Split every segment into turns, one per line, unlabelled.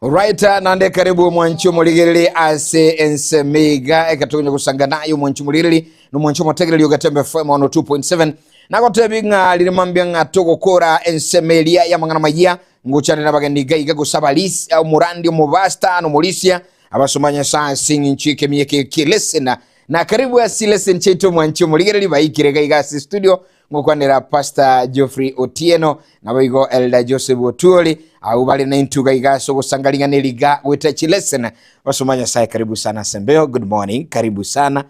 Right, nande karibu mwanchu muligirili ase ensemiga ekatunya kusanga nayo mwanchu muligirili no mwanchu motegerili ugatembe FM 102.7 nagotebi nga lirimambia nga togokora ensemelia ya mangana maya nguchane nabagendiga igagusaba lisi au murandi mubasta no mulisia abasomanya saa singi nchike mieke kilesena na karibu asi lesson chetu mwanchu muligirili baikirega igasi studio ngokwanera Pastor Geoffrey Otieno nabayigo Elder Joseph Otuoli au bali na intuga igaso kusangalinga neliga wetachi lesson wasomanya saa. Karibu sana Sembeo, good morning, karibu sana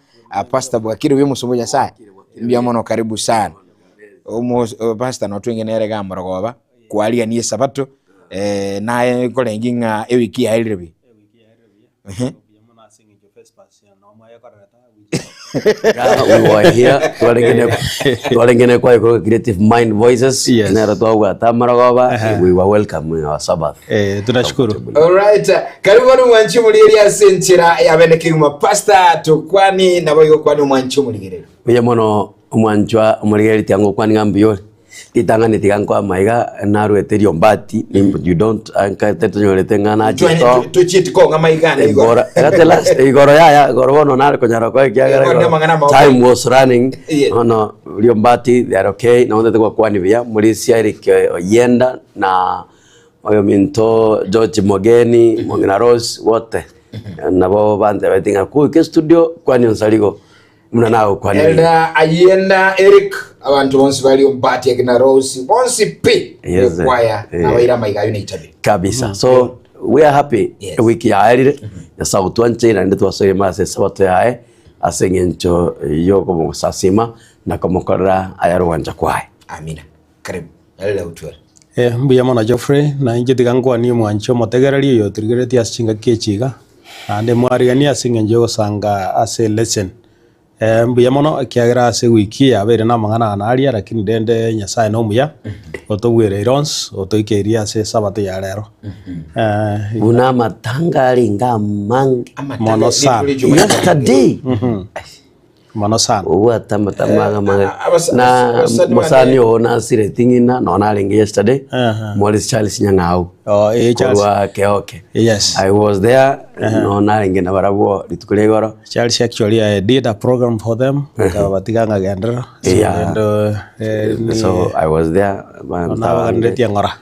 Pastor Bwakiri wimu somoja saa mbia mono karibu sana Pastor na watu wengine erega morogoba kualia niye sabato na kole nginga ewiki ya ilirebi
we were here twalengene kwa Creative Mind Voices na twawa tamaragoba. We were welcome in our Sabbath.
Tunashukuru.
All right, karibu mwanchu muligeria senchira yabeneke mu Pastor tokwani nabayo kwani mwanchu muligeria
uye mono mwanchwa muligeria tiango kwani ngambio itangane tiganko maiga narweterio mbati you don't anka tetonyorete ngana chito
to cheat ko ngamaigana
igora erate last igoro ya gorobono nare konyara kwa kiagara time was running ono mbati they are okay na onde kwa kwani bia mulisia irike yenda na oyo minto George Mogeni Mongina Rose wote nabo bande betinga ku studio kwani onsaligo muna nao kwani
Elda Ayenda Eric abantu bonsi bali ombati akina Rose bonsi p kwaya nabaira maigayo neitabe
kabisa. So we are happy wiki ya alire ya sautu anche na ndetu wasoye mase sabato yae asengencho yoko mo sasima na komokora ayaro wanja kwae.
Amina. Karibu Elda Otuoli.
Mbuya mona Geoffrey na inje digangwa ni mwancho motegerali yo trigereti asinga kechiga ande mwari asingenjo sanga ase lesson. Mbuya mono kiagira ase wiki ya bere na mangana analia lakini dende nyasaye no muya otobwere irons otoikeria ase sabato ya lero
una matanga linga mang
mono sa
yesterday
mono sana
uwa tamatamaga na mosani ona sire tingina no na linga yesterday Morris Charles Nyang'au
Charles
okay
yes
I was there no na linga na barabo litukulegoro
Charles. Actually I did a program for them kabatiganga gendera
so I was there
na bagandeti ngora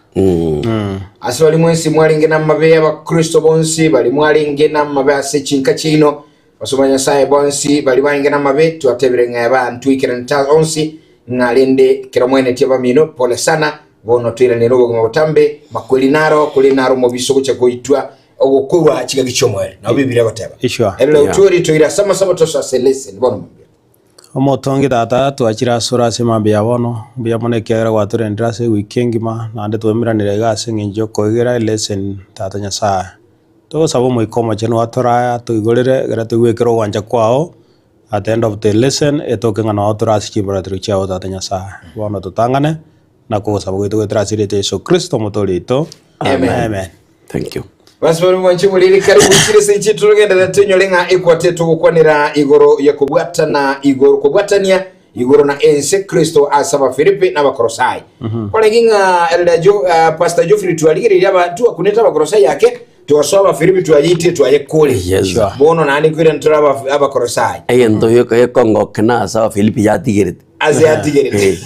aswali mwensi mwalinge na mabe abakristo bonsi bali mwalinge na mabe ase chinka chino basomanya sae bonsi bali balinge na mabe tuatebirenga abantu ikiranta onsi ngalende kiramwene tiaba mino pole sana bono twira ne robo ngotambe makulinaro kulinaro mu bisoko cyo kuitwa ogokubwa kiga kichomwere na bibiri abateba Elda Otuoli twira sama sabato sa lesson bono
omotongi tata twachira sura semambe yabono mbia mone kiagera gwaturendera se weekend ma na ande twemiranire gase nginjo koigera lesson tata nyasa to sabo moikomo cheno atora tuigorere gara tuwekero wanja kwao at the end of the lesson etokenga na atora sikibara trichao tata nyasa bono tutangane na ko sabo gwetu trasirete Yesu Kristo motolito amen.
Thank you.
Basbari mwanchu muliri karibu chire senchi turugenda natenyo lenga ekwatetu gukwanira igoro ya kubwatana igoro kubwatania igoro na ense Kristo asaba Filipi na bakorosai kole ginga Elder Pastor Geoffrey tualigiri yaba tu akuneta bakorosai yake tuwasaba Filipi tuayite tuayekole bono nani kwira nturaba abakorosai
ayendo yo Kongo kana asaba Filipi yatigere
aziatigere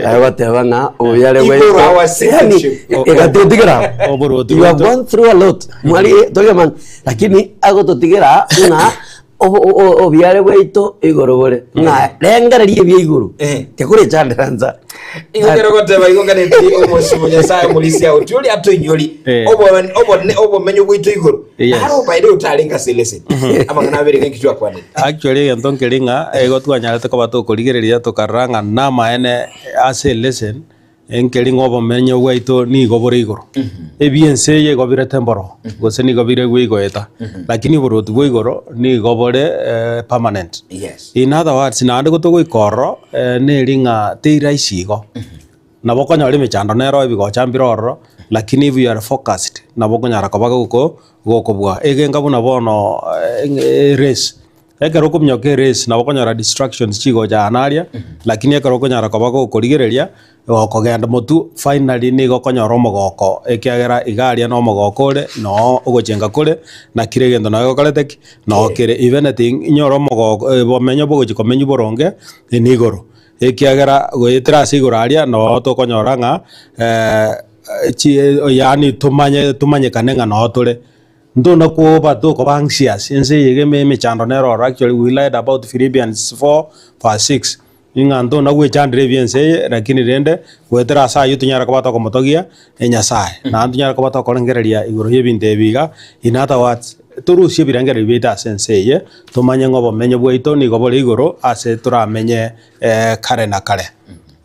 ayawatebanga oyale wewe egatotigera you have gone through a lot mwali togeman lakini agototigera una obyale weito igorobore na lengarerie bye iguru tekure chandanza
igero goteba igongane ti omosunya sa mulisia Otuoli atonyoli obo menyo weito iguru haro baide utalinga selese amangana bere nkitu akwane
actually entonkelinga egotwanya takabato koligereria tokaranga na maene ase lesson enkelingo obo menyo weito ni gobore iguru ebiense ye gobire temboro gose ni gobire gwigoeta lakini borotu gwigoро ni gobore permanent. In other words na ande gotogo ikoro ne ringa teira isigo na bokonya ri mechando nero ibigo chambiroro lakini if you are focused na bokonya rakobaga gokobwa egenga buna bono race ekero kumnyoka race na okonyora distractions chigo janaria lakini ekero konyara kobako korigereria okogenda mutu finally ni gokonyora omogoko ekiagera igaria no omogoko ore no ogochenga kore na kire gendo na gokorete no kire even anything inyora omogoko bomenyo bogochikomenyu boronge ni igoro ekiagera goetera siguraria no tokonyora nga yani tumanye kanenga no tore ndona ko bato ko anxious ense yege me chando nero actually we lied about Philippians 4:6 inga ndona we chandre biense lakini rende wetera saa yutunyara ko bato ko motogia enyasaye na antunyara ko bato ko ngereria igoro yebinte biga in other words turusie birangere bita sense ye tumanye ngobo menyo bwaito ni gobo igoro ase turamenye kare na kare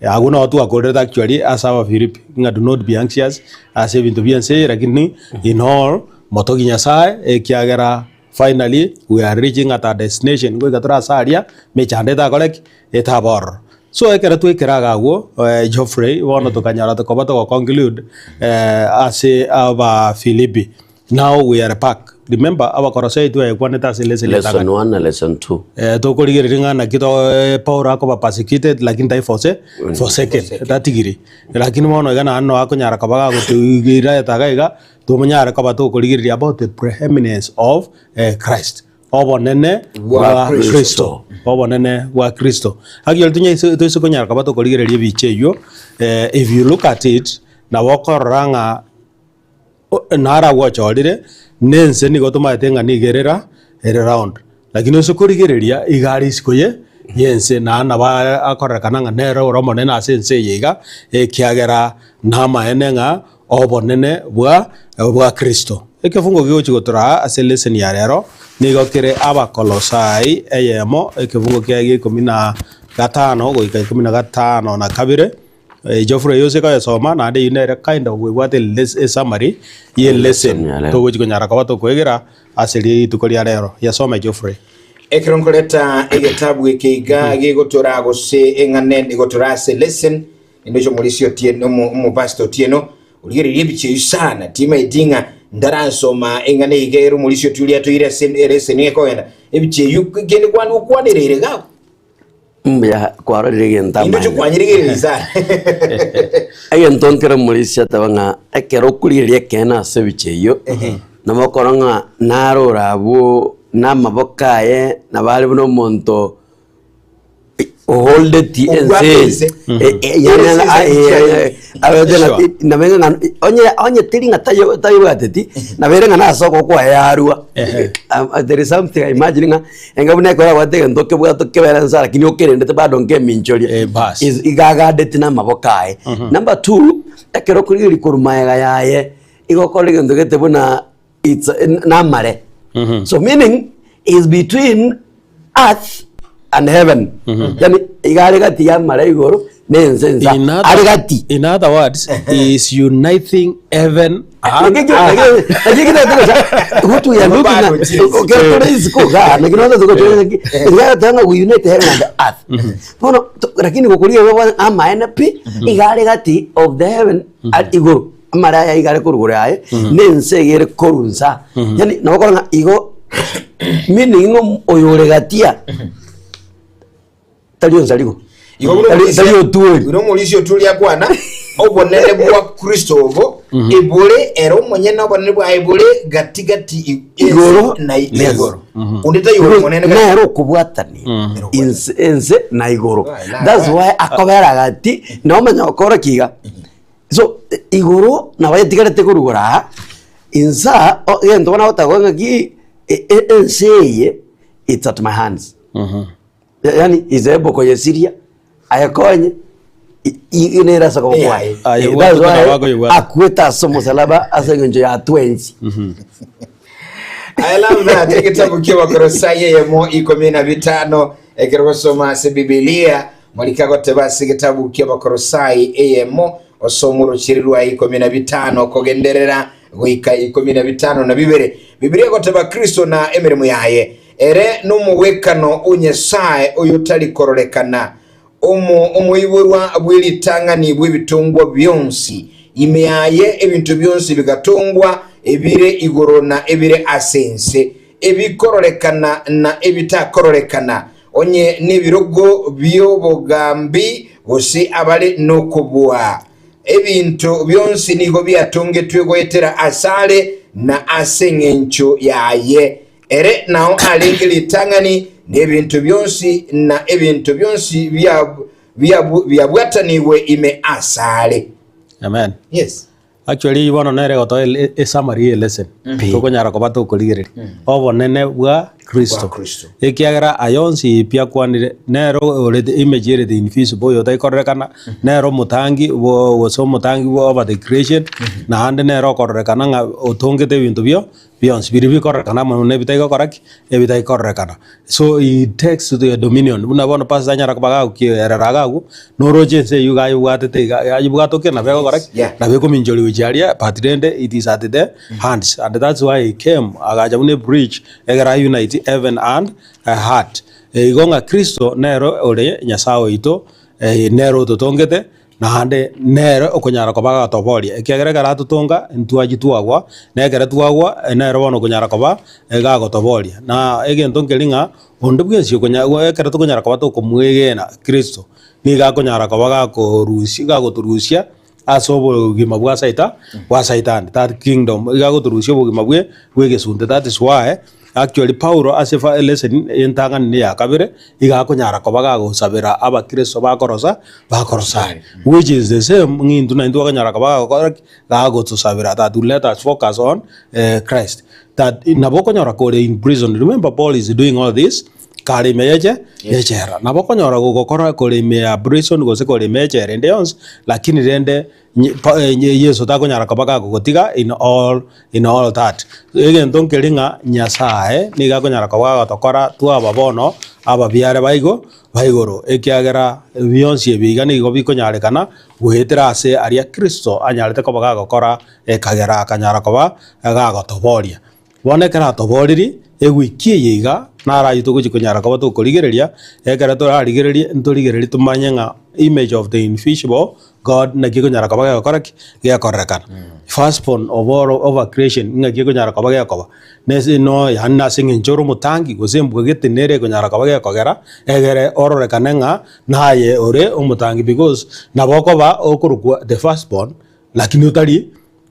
aguna watu akorera actually as our Philip inga do not be anxious ase bintu biense lakini in all motogi nyasaye ekiagera finally we are reaching at our destination go gatura saria me chandeta kolek etabor so ekera tu ekeraga go Geoffrey wono to kanyara to kobato ko conclude ase aba Philippi now we are back remember our korosai tu ekwaneta lesson
1 na lesson 2
to koligiringa na kito power ako persecuted lakini dai for second datigiri lakini wono igana anno akonyara kabaga go tugira etagaiga tumanyara kabato koligiria about the preeminence of Christ obonene wa Kristo obonene wa Kristo agiol tunya to konyara kabato koligiria bicheyo if you look at it na wokoranga nara wachorire nense ni gotuma tenga ni gerera around lakini usukurigereria igari sikoye yense na ba akora kananga nero romo nena sense yiga ekiagera na maenenga obonene bwa Kristo ekefungo gigochi gotura ase lesson ya rero ni gokere abakolosai eyemo ekefungo kya 15 goika 15 na kabire Geoffrey yose ka soma na de ine kind of we what a summary ye lesson to gochi konyara kabato kwegera aseri tukoria rero ya soma Geoffrey
ekironkoleta egetabu ekiga gigotura gose engane gigotura se lesson indocho mulisio tieno mu pastor tieno uligeri biche sana tima idinga ndaransoma engane igero mulisio tulia to ire lesson ekoenda ebiche yugende kwanu kwanirere ga
ya kwaro rigenta
indocho kwanyirige sana
ayen tonkere mulisia tabanga ekero kuririe kena sebicheyo namokoronga narorabo namabokaye nabali buno monto hold it ense yana abedena namenga onye tiringa tayo gateti naberenga nasoko kwa yarua there is something I imagine engabune kwa wate ndoke bwa tokebera nsara lakini okerende bado nke minchori is igaga detina mabokaye number 2 ekero kuri kurumaya yaye igokole ndogete buna it's namare so meaning is between earth and heaven yani igare gati ya mara igoro nensenza arigati
in other words is uniting heaven and
what we are looking at okay today is go ga na kinoza tuko igare tanga we unite heaven and earth bono lakini gokuria baba ama NP igare gati of the heaven at igoro mara ya igare kurugura aye nense yere korunza yani nakoronga igo meaning oyore gatia talio nzaligo talio tuwe
uno mulisio tulia kwana obonene bwa Kristo obo ebole ero monyena obonene bwa ebole gatigati
igoro
na igoro undeta igoro monene
na ero kubwatani inse na igoro that's why akobera gati no manya okora kiga so igoro na bayetigate kurugura insa yendo bana otagwa gi enseye it's at my hands yani izebo ko yesiria ayakonye inera sako kwa akweta somo salaba asengenje ya 20
I love that ekitabu kiwa Kolosai yemo 15 ekero soma se Biblia mwalikago tebasi kitabu kiwa Kolosai yemo osomuro chirilwa 15 kogenderera goika 15 na Biblia goteba Kristo na emirimo yaye ere numuwekano unyesaye oyutali kororekana umuiburwa bwilitanga ni bwibitungwa byonsi imeaye ebintu byonsi bigatungwa ebire igorona ebire asense ebikororekana na ebitakorrekana onye n'ebirogo by'obugambi bose abale n'okubwa ebintu byonsi nigo byatongetwe gwetera asale na aseng'encho yaye ere nao alengeli tangani n'ebintu byonsi na ebintu byonsi byabwataniwe ime asale.
Amen.
Yes.
Actually, you want to know a summary lesson. Toko nyara ko bato koligere. Obo nene wa Kristo. Ekiagara ayonsi pia kwani nero ore the image ere the invisible yo dai korrekana nero mutangi wo so mutangi wo over the creation na hande nero korrekana nga otonge te bintu bio beyond biribi korrekana mane bitai ko koraki e bitai korrekana. So it takes to the dominion. Una bona pas nyara ko baga ki era raga no roje se you guys wate te ya buga to ke na bego koraki na bego minjoli ujaria patrende it is at the hands and that's why he came agajamune bridge egara unite heaven and heart igonga Kristo nero ore nyasao ito nero totongete na hande nero okonyara ko baga toboria ekiagere gara tutonga ntuaji tuagwa negere tuagwa nero bono konyara ko ba ega go toboria na egento ngelinga onde bwensi okonyara ekere tukonyara ko bato komwegena Kristo ni ga konyara ko baga ko rusi ga go turusia asobo gima bwa saitan that kingdom ga go turusia bo gima bwe gesunte. That is why actually Paulo asefa lesson yentangan ni yakabere iga konyara ko baga go sabera aba Kristo ba korosa which is the same ngintu na ndu kanyara ko baga ga go to sabera that to let us focus on Christ that naboko nyara ko in prison. Remember Paul is doing all this kali meje yechera naboko nyara go kokora ko le me prison go se ko le meje rende ons lakini rende Yesu ta konyara ko baga go tiga in all that again don kelinga nyasae ni ga konyara ko baga tokora tu ababono aba biare baigoro ekiagera bionsi bigani go bikonyare kana guhetera ase aria Kristo anyarete ko baga gokora ekagera kanyara ko ba ga gotoboria bonekera toboriri egwikie yiga nara yitu konyara ko bato korigereria ekera to arigereria ntorigereria tumanyenga image of the invisible God na kiko nyara ko baga gokora ya korrekana firstborn of all creation nga kiko nyara ko baga ko nese no yanna singin choro mutangi gosembu gete nere ko nyara ko baga kogera egere orore kanenga naye ore umutangi because naboko ba okurukwa the firstborn lakini utari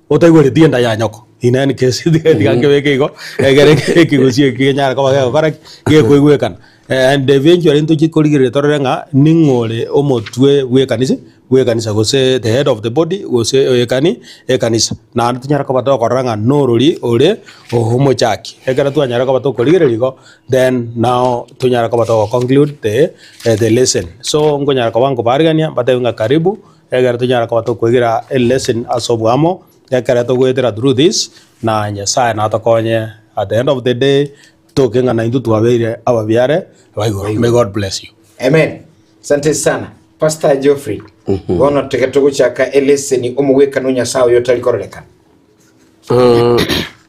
otaigore tienda ya nyoko in any case digange wekego egere kigusie kinyara ko baga kora ge kwegwekana and eventually into chikorigire torenga ningore omotwe wekanisa gose the head of the body gose ekanisa na tunyara ko bato koranga norori ore ohomo chaki egera tunyara ko bato korigire ligo then now tunyara ko bato conclude the lesson so ngonyara ko bango bargania batenga karibu egera tunyara ko bato kugira a lesson asobwamo egera to gwetera through this na nyasaye na tokonye at the end of the day tokenga na indu tuwabeire ababiare baigoro. May God bless you.
Amen. Asante sana Pastor Geoffrey. Gono teketo chaka eleseni omugweka no nyasaye yotali koroleka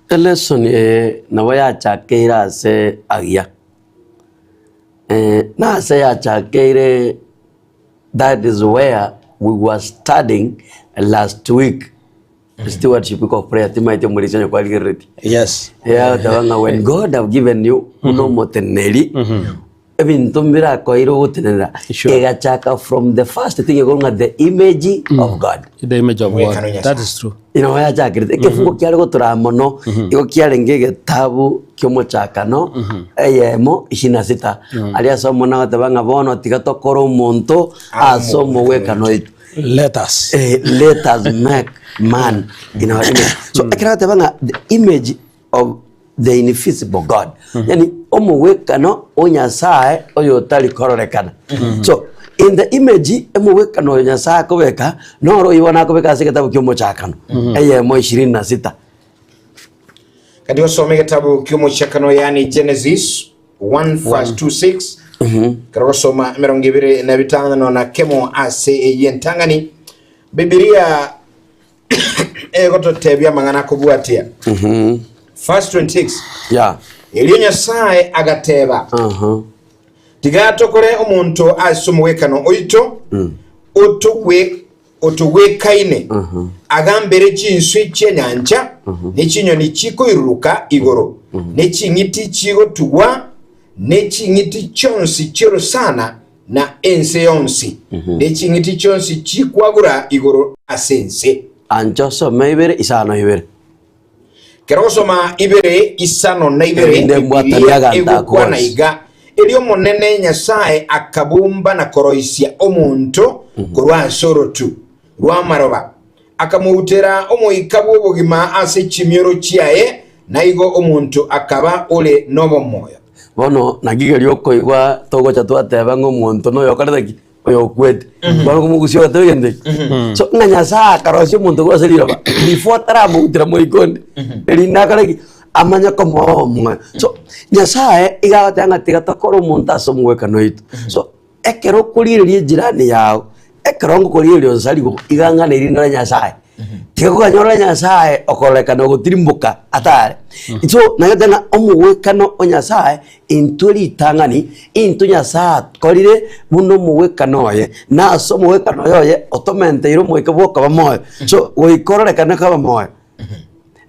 elesoni na waya chakeira se agia na se ya chakeire. That is where we were studying last week. Stewardship of prayer timaite mulisanya kwa ligireti.
Yes.
Yeah, tawanga when God have given you uno moteneli ebintu mbira ko iro utenera ega chaka from the first thing going at the image of God.
The image of God. That is true.
Ino ya chakirite kefungo kyale gotura mono iko kyale ngege tabu kyomo chaka no eyemo 26 alia somo na tabanga bono tigatokoro umuntu asomo weka no
let us
make man in our image. So akira tabanga the image of the invisible God. Yani omo weka no onyasae oyo tali kororekana. So in the image omo weka no onyasae ko weka no ro ibona ko weka seketabu kyomo chakano eyemo 26
kadi wasome kitabu kyomo chakano yani Genesis 1:26 karo soma 25 na kemo ase yentangani Biblia egoto tebya mangana kubwatia verse 26
yeah
eliyo nyasaye agateba tigatokole omuntu asomwekano oito otugwe otuwekaine agambere chinswi chenyancha nechinyoni chikoiruka igoro neching'iti chigotugwa neching'iti chonsi chirusana na ense yonsi neching'iti chonsi chikwagura igoro asense.
Ancho some ibere isano ibere.
Kero soma ibere isano na ibere egukwa na iga elio monene Nyasaye akabumba na koroisia omuntu kurwa sorotu rwa maroba akamuutera omuika bw'obugima ase chimyoro chiaye naigo omuntu akaba ole nobo moyo
bono nagigerio koigwa togocha twateba ng'omuntu no yokarethaki oyo kwete bono kumugusio gatogende so nga Nyasaye karosio omuntu gwase liroba before taramuutira moikonde elinakareki amanya komo so Nyasaye igagatanga tigatokora omuntu ase omwekano itu so ekero kuririe jirani yao ekero kuririe onsarigo igangana irindora Nyasaye tikakanyora Nyasaye okolekana gotirimbuka atare so nagatanga omwekano o Nyasaye inturi itangani into Nyasaye korire buno mwekano oye na so mwekano oye otomente iro mweka boka bamoyo so goikorrekana kaba moyo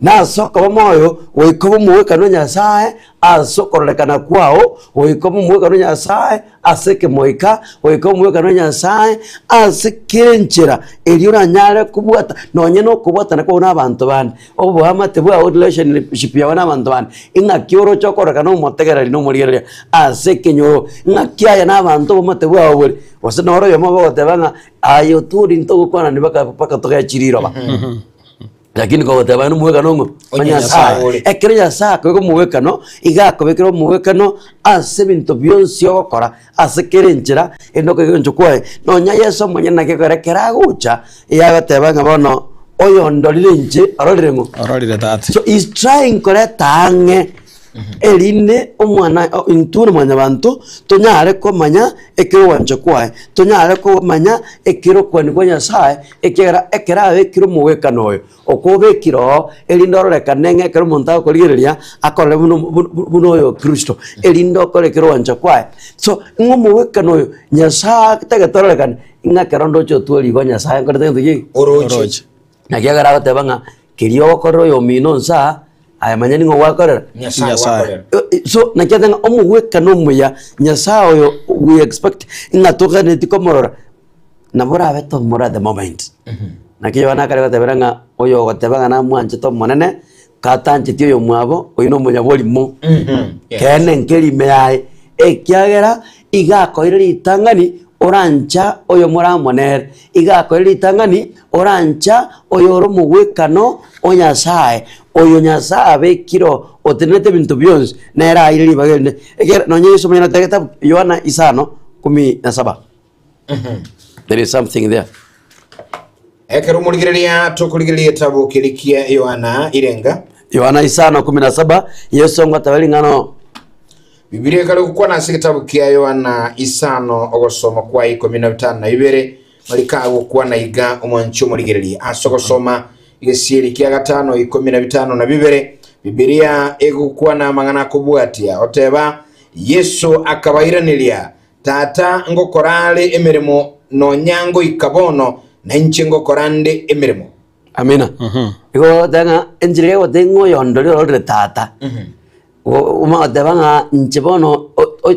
na soka bamoyo oikobo mwekano Nyasaye asokorrekana kwao oikobo mwekano Nyasaye aseke moika oikobo mwekano Nyasaye asekenchera eliora nyare kubwata nonye no kubwata nako na abantu bane obo amate bwa relationship ya wana abantu bane inga kioro chokorrekana omotegera lino muriere asekenyo inga kiaya na abantu bomate bwa obore wasana oro yomo bogotebanga ayo turi ntoko kwana nibaka paka toga chiriro ba lakini kwa tabanu mwekano ngo Nyasaye ekero Nyasaye ko mwekano igakobekero mwekano ase bintu byonsi okora ase kerenjera endoko gonchokwae nonya Yesu mwenye nakekorekera gucha yagatebanga bono oyo ndorire nje arorirengo
arorire tata
so is trying koretange eline omwana intune mwanya bantu tonyare ko manya ekero wanchokwae tonyare ko manya ekero kwani kwa Nyasaye ekera ekero mwekano oyo okobekiro elindororeka ekero omonto akorigereria akore buno oyo Kristo elindo okorekero wanchokwae so ng'omwekano oyo Nyasaye tegetororeka ng'akero ndocho twerigo Nyasaye nkorete
oroche
nakiagara gotebanga kerio okorero oyo mino nsa ayamanya ningo wakorera
Nyasaye
so nakiatanga omwekano omuya Nyasaye oyo we expect ng'atoka netikomorora nabora abeto mora the moment nakiyo nakare goteberanga oyo gotebanga na mwanche to monene katanche tiyo mwabo oyo no munyabolimo kene nkerime yae ekiagera igakoire itangani orancha oyo mora monere igakoire itangani orancha oyo ro mwekano o Nyasaye oyo Nyasaye abekiro otenete bintu byonse nera iriri bagende egera nonye Yesu mwana tegeta Yohana 5:17 there is something there.
Ekero muligireria tokuligireria tabu kilikia Yohana irenga
Yohana 5:17 Yesu ngatabali ngano
Biblia kale kukwana ase kitabu kia Yohana 5 ogosoma kwa 15 na ibere malika gukwana iga omwancho muligireria asogosoma igesieri kia 5 15 na bibere Biblia egukwana mangana kubwatia oteba Yesu akabairanilia tata ngokorale emeremo no nyango ikabono na inchengo korande emeremo
amina iko tanga enjire go tengo yondori olre tata uma tebanga nchibono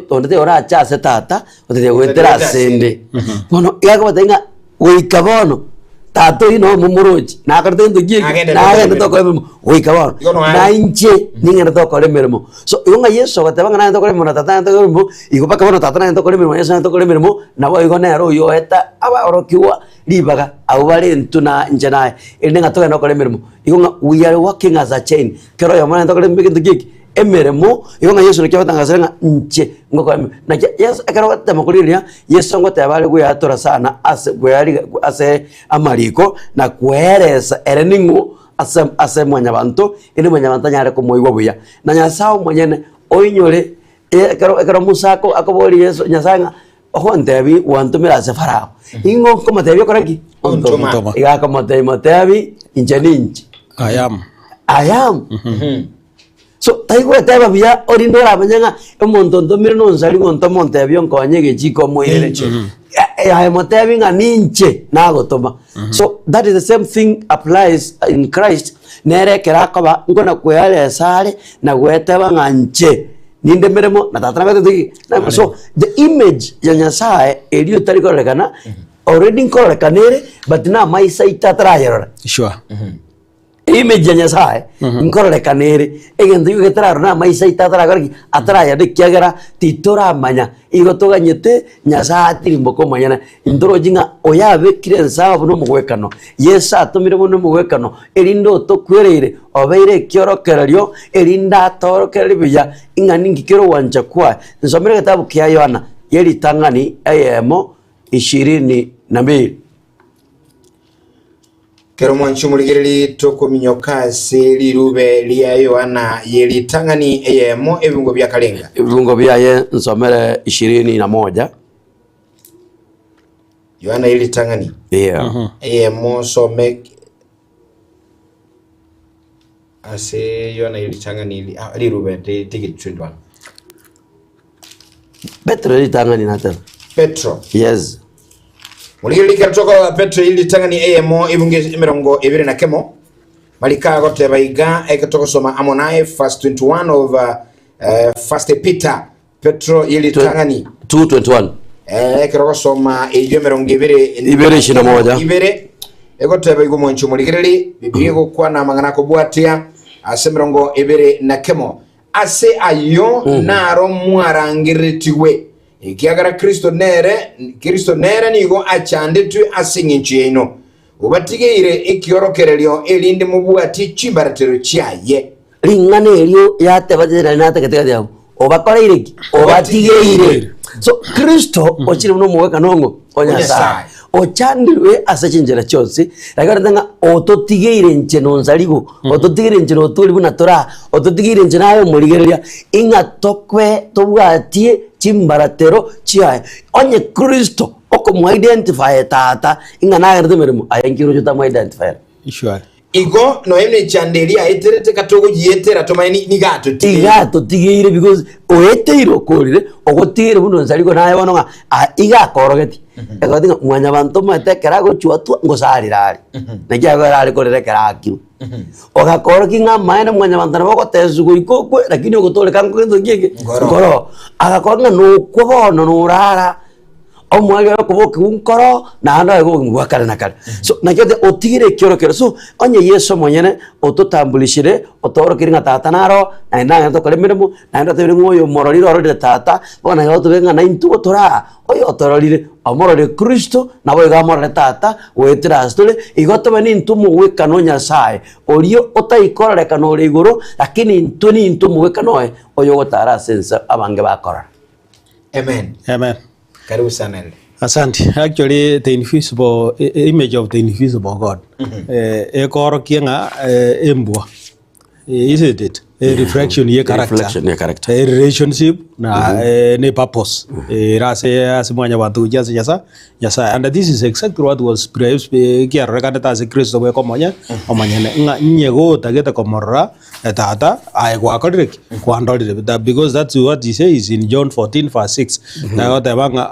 onde ora chase tata onde gwetera sende bono yago tenga wikabono tato ino mumuroji na karte ndo gi na gende to ko wikabono na inche ninga to ko lemermo so yonga Yesu gatebanga na to ko lemermo tata to ko lemermo iko paka bono tata na to ko lemermo Yesu na to ko lemermo na bo igo na ro yo eta aba orokiwa libaga awale ntuna njanae ende ngatoka no ko lemermo iko we are working as a chain kero yo mana to ko lemermo giki emeremo yonga Yesu lekia batangaza nche ngoko na Yesu akaro tamakuriria Yesu ngote abale guyatora sana ase guyari ase amariko na kueresa ereningu ase mwanya bantu ene mwanya bantanyare ko moigwa buya na Nyasaye mwenyene oinyore ekaro musako akobori Yesu Nyasaye hondebi wantumira ase Farao ingo koma tebi koraki ontoma iga koma tebi inche ninchi
I am
so taigo teba bia orindora abanyanga emontonto mirno nsali ngonto monte byo nkonye gechiko moyele I am telling a ninche na gotoma. So that is the same thing applies in Christ. Nere kerakaba ngona kwele sare na gweteba nganche. Ninde meremo na tatana beti. So the image ya Nyasaye elio tari korekana already korekanere but na maisa itatra yero.
Sure.
Image ya Nyasaye nkorekanere egende yugetra na maisa itatra gargi atra ya de kyagera titora manya igotoga nyete Nyasaye tirimbo manyana indoro jinga oyabe kirensa buno mugwekano yesa atumire buno mugwekano erindo to kwerere obeire kyorokereryo erinda torokereri biya ingani ngikero wanja kwa nsomere kitabu kya Yohana yeli tangani ayemo 22
Kero mwanchu muligirili toko minyokasi lirube liya Yohana yeli tangani ayemo ebungo bya kalenga.
Ebungo bya ye nsomere 21.
Yohana yeli tangani.
Yeah.
Ayemo some ase Yohana yeli tangani lirube tiki 21.
Petro yeli tangani nata.
Petro.
Yes.
Muligirili kertoko Petro yeli tangani ayemo ebunge mirongo ebire na kemo. Malika gote baiga ekatoko soma Amonae verse 21 of First Peter. Petro yeli tangani
2:21.
Ekatoko soma mirongo ibire
shina moja.
Ibire egote baigo mwanchu muligirili Biblia kwa na manganako bwatia ase mirongo ibire na kemo. Ase ayo naro mwarangiritiwe ikiagara Kristo nere nigo achanditwe asinginchi ino ubatigeire ikiorokereryo elinde mubwati chibaratero chiaye
Ringane elio yatebadira nateketea yabo obakoreire ki obatigeire so Kristo ochire muno muweka nongo onyasa ochandirwe asachinjera cyose ragaratanga ototigeire nche nonzaligo ototigeire nche notuli buna tora ototigeire nche nayo muligereria inga tokwe tobwatie chimbaratero chiaye onye Kristo oko mu identify tata inga nagerde merimo ayangiro jota mu identify
Sure.
Igo no emne chandelia eterete katogo yetera tomaini ni gato
tigire because oeteiro korire ogotire buno nzaligo naye bononga iga korogeti egotinga mwanya bantu matekera go chuatu ngosarira najya ari korire kerakiru ogakoroki nga maene mwanya bantana bako tezugo ikokwe lakini ogotole kanko kendo gege ngoro agakoranga no kubono no rara omwali okuboka unkoro na anda ego ngwakara nakara so nakete otire kyorokero so onye Yesu monyene ototambulishire otorokiringa tata naro na ndanga to kolemeremo na ndo tebere ngoyo mororiro orode tata bona gato benga na intu otora oyo otororire amorore Kristo na boy gamorore tata wetira astole igoto bani intu muweka no Nyasaye orio otaikorore kanore igoro lakini intu ni intu muweka noe oyo gotara sensa abange bakora.
Amen.
Karibu sana.
Asante. Actually, the invisible image of the invisible God. Ekoro kienga embwa. Isn't it? A reflection ye character. A relationship na ne purpose. Rase asimwanya watu jasa jasa. And this is exactly what was praised. Kia rekanda ta se Kristo we komanya. Omanya nga nyego tageta komora tata ai kwa kodrek kwa ndolire because that's what he says in John 14 verse 6. Na gote banga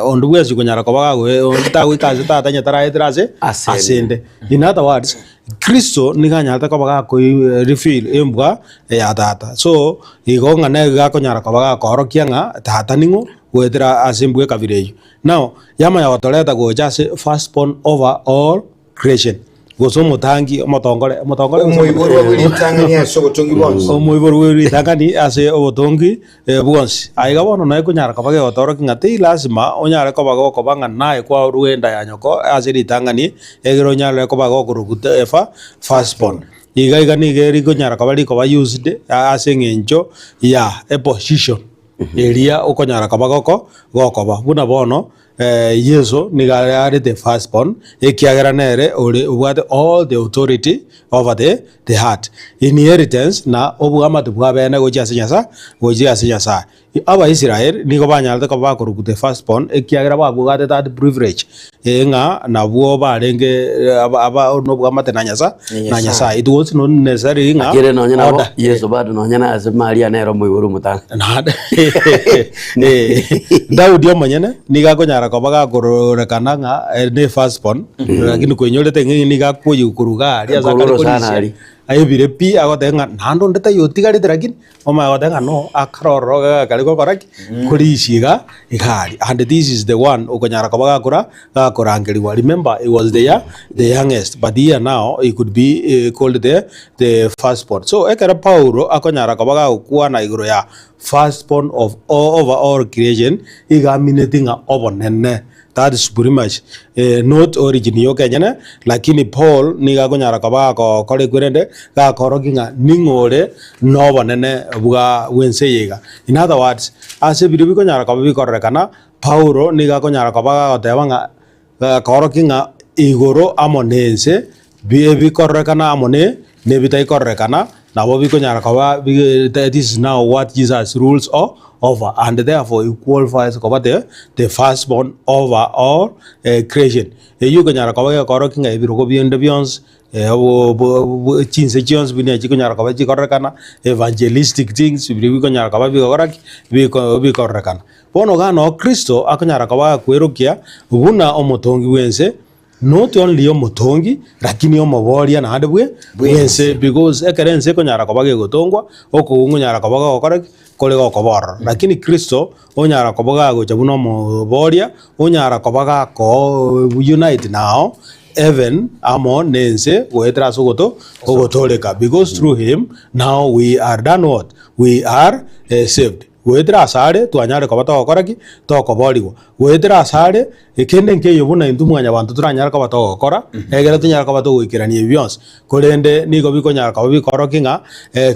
onduwe sikunyara kwa baga onta wikaze tata nyatara etrase asende. In other words, Kristo niganyata kwa baga ko refill embwa ya tata. So igonga nega konyara kwa baga korokia nga tata ningo wetera asimbwe kavireyo. Now yama ya watoleta go just first born over all creation. Goso mutangi motongole
omoiboro wili tangani aso botongi bonsi
omoiboro wili tangani ase obotongi bonsi aiga bono na kunyara kabage otoro kingate lazima onyara kabago kobanga nae kwa ruenda ya nyoko ase litangani egero nyara kabago kurukuta efa first born iga ni geri kunyara kabali koba used ase ngenjo ya a position elia okonyara kabago ko gokoba buna bono Yesu nigare the firstborn ekiagera nere ore ubwate all the authority over the heart inheritance na obugama tubwabene goja sinyasa aba Israel nigo banyalde ko bakuru the firstborn ekiagera babugate that privilege nga nabwo barenge aba no bwamate na nyasa it was not necessary nga
kire no nyana bo Yesu bado no nyana ase Maria nero muiguru mutanga
na Daudi omanyene niga konyara ko baga kororekana nga ne first born lakini kwenyorete ngi ga kuyu kuruga ari azakari polisi ayibire pi agotenga nando ndeta yotigarite lakini oma agotenga no akaroroga kaliko koraki kurishiga igari and this is the one okonyara ko baga kora ga korangeriwa. Remember it was the youngest but here now it could be called the firstborn. So ekara Paulo akonyara ko baga kuwa na iguro ya firstborn of all creation igaminating obonene. That is pretty much not origin yo kenyana lakini Paul niga konyara kaba ko kole kurende ga koroginga ningore no bonene buga wense yega. In other words ase bidu konyara kaba bi korrekana Paulo niga konyara kaba ga tebanga koroginga igoro amonense bi korrekana amone ne bitai korrekana na bo bi konyara kaba that is now what Jesus rules over and therefore it qualifies the firstborn over all creation. You konyara kaba koro kinga ibiro ko biende beyond chinse chions bini konyara kaba chikorekana evangelistic things ibiro konyara kaba bi korekana bono gano Kristo akonyara kaba kwerokia buna omotongi wense not only omotongi lakini omoboria na hadebwe wense because ekerense konyara kaba gegotongwa okungonyara kaba gokorek kole gokobora lakini Kristo onyara kobaga gochabuno moboria onyara kobaga ko unite now even amon nense goetra sogoto ogotoleka because through him now we are done what we are saved. Goetra sare tuanyare kobato gokoraki to koborigo goetra sare ekende nke yobuna intumwanya bantu turanyara kobato gokora egera tunyara kobato goikirania byons kolende nigo bikonyara kobi korokinga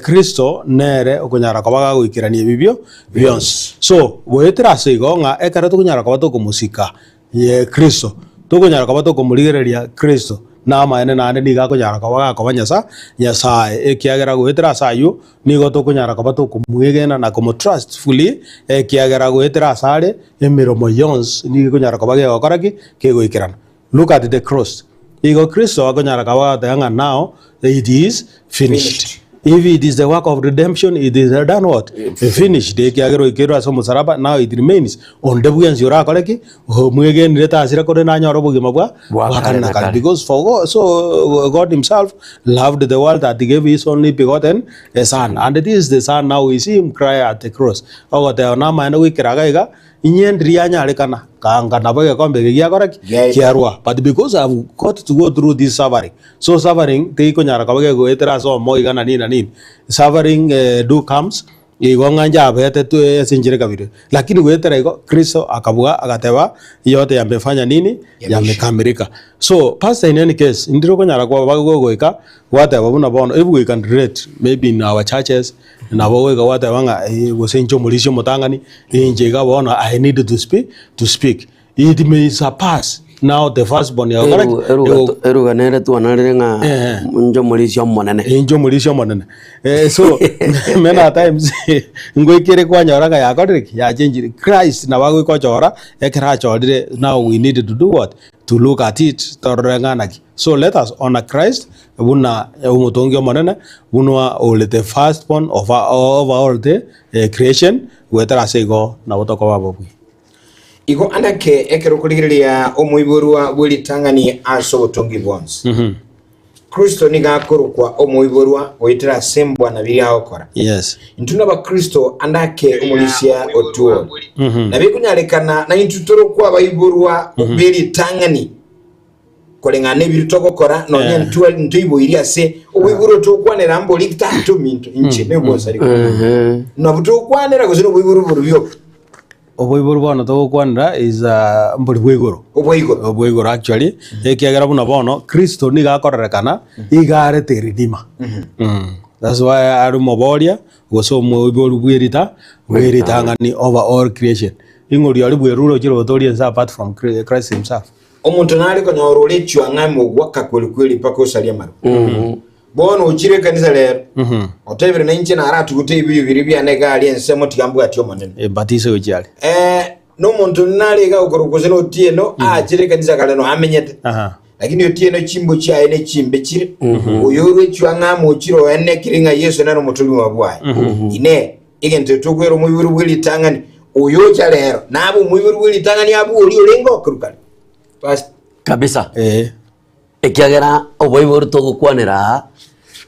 Kristo nere okonyara kobaga goikirania bibyo byons. So goetra sego nga ekara tukunyara kobato komusika ye Kristo tukonyara kobato komurigereria Kristo na maene nande niga konyara kobaga kobanyasa nyasaye ekiagera goetra sayo nigo tukonyara kobato kumwegena na komo trustfully ekiagera goetra sare emiromo yons nigo konyara kobaga gokoraki kegoikirana. Look at the cross igo Kristo akonyara kobaga tanga now it is finished. If it is the work of redemption, it is done what? Finished. Ekiagero ikero aso musaraba now it remains on the buens yora koreki mwegen leta asira kore na nyoro bugima bwa wakanaka because for God, so God himself loved the world that he gave his only begotten son and it is the son now we see him cry at the cross ogote na maana wikiraga iga inyendria nyare kana kanga nabage kombe giya koreki kiarwa but because I've got to go through this suffering so suffering te ko nyara kabage go etera so mo igana nini suffering do comes igonga njabete tu esinjire kabiri lakini goetera iko Kristo akabuga agateba yote yamefanya nini yamekamilika. So pastor in any case ndiro ko nyara kwa bago goika whatever buna bono if we can relate maybe in our churches na bogo ga whatever wanga gosenjo mulisho motangani injega bono I need to speak it may surpass now the firstborn ya
eruga nere tu anarenga njo mulisho monene
so many times ngoikere kwa nyoraga ya kodrik ya change Christ na bago ko chora ekra chodire now we need to do what to look at it torenganaki. So let us honor Christ buna umutongi monene bunwa all the firstborn of all the creation wetara sego na botoko babo
igo andake ekero kuligiria omuiborwa buli tangani aso otongi bonds Kristo niga akorukwa omuiborwa oitira sembwa na biri akora
yes
intuna ba Kristo andake omulisia otuo na bikunyalekana na intutoro kwa baiborwa biri tangani kolenga ne biri tokokora no nyantuwa ntibo iria se obuiboro tokwanera mboli kitatu minto inche nebo sari no butokwanera gozino obuiboro burubyo
oboiboro bono togokwanira is mbori bwegoro actually ekiagera buna bono Kristo niga akorerekana igare te redeemer that's why arumo boria goso moiboro bwerita ngani over all creation ingori ari bwerulo chiro authority apart from Christ himself
omuntu nali ko nyorole chwangamo gwaka kweli pako salia maru bono uchire kanisa lero otevere na inche na aratu gute ibyo biri bya nega ali ensemo tigambu atyo monene
batise ujali
no muntu naliga ukorokosera Otieno achire kanisa kale no amenyete lakini Otieno chimbo chae ne chimbe chire uyuru chwanga mu chiro ene kiringa Yesu naro mutuli wabwaye ine igente tukwero mubiri bwilitangani uyo chalero nabo mubiri bwilitangani abu uri ulengo kurukali bas
kabisa ekiagera oboiboro togukwanira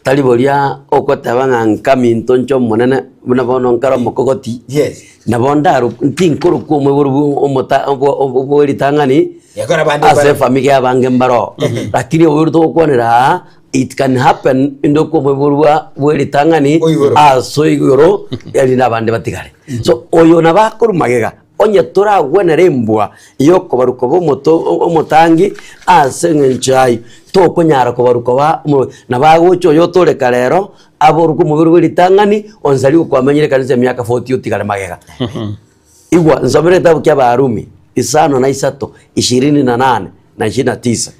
taliboria okotaba nkaminto ncho monene buna bono nkara mokogoti
yes
na bondaru ntinkuru ko muburu omota obwelitangani
yakora bande
ase family abange mbaro lakini oboiboro togukwanira it can happen indoko muburu bwelitangani aso igoro yali nabande batigare so oyo nabakuru magega onye tora gwenere mbwa iyo kobaruko bomoto omotangi ase ngenchai to konyara kobaruko ba na bagocho yo tore kalero aboruko mubiru bilitangani onzali ukwamenyire kanisa myaka 40 utigale magega igwa nzobere tabu kya Barumi 5:3 28 na 29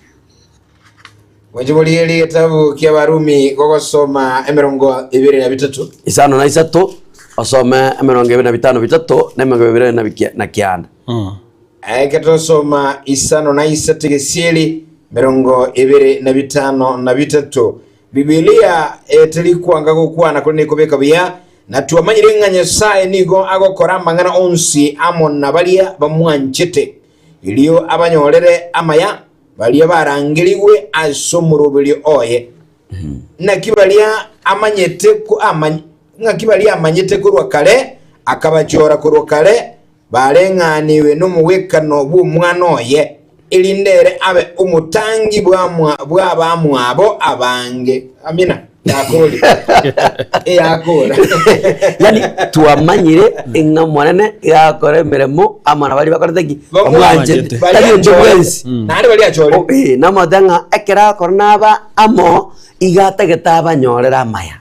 wajibuliyeli tabu kya Barumi gogosoma 23
5:3 osome 25 na 25 na kianda
ketosoma 5:3 25 Biblia etelikwanga gukwana kone kobeka bya na tuamanyire nganya sae nigo agokora mangana onsi amon nabalia bamwanchete iliyo abanyorere amaya balia barangiriwe asomurubili oye na kibalia amanyete ku ngakibalia amanyete kurwa kale akabachora kurwa kale balenganiwe n'umuwekano bw'umwana oye ilindere abe umutangi bw'abamwabo abange amina yakoli yakora
yani tuamanyire inga mwanene yakore meremo amana bali bakorteki omwanje tali njobwensi
nari bali achore
namadanga ekera kornaba amo igategetaba nyorera maya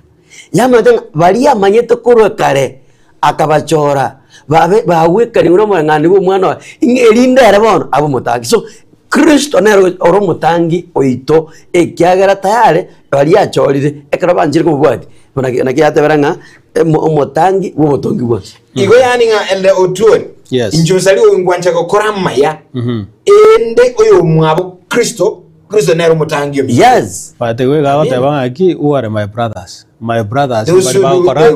yamadanga bali amanyete kurwe kare akabachora bawekani uno mwangani bw'umwana ingelindere bono abo mutangi so Kristo nero oro mutangi oito ekiagera tayare bali achorire ekara banjire kubwati na kiyate beranga umutangi w'umutongi bwose
igo yani nga elde oturi injosali ngwancha gukora maya ende oyo mwabo Kristo nero mutangi yo
yes
pate we gago te banga aki who are my brothers bali ba kora
the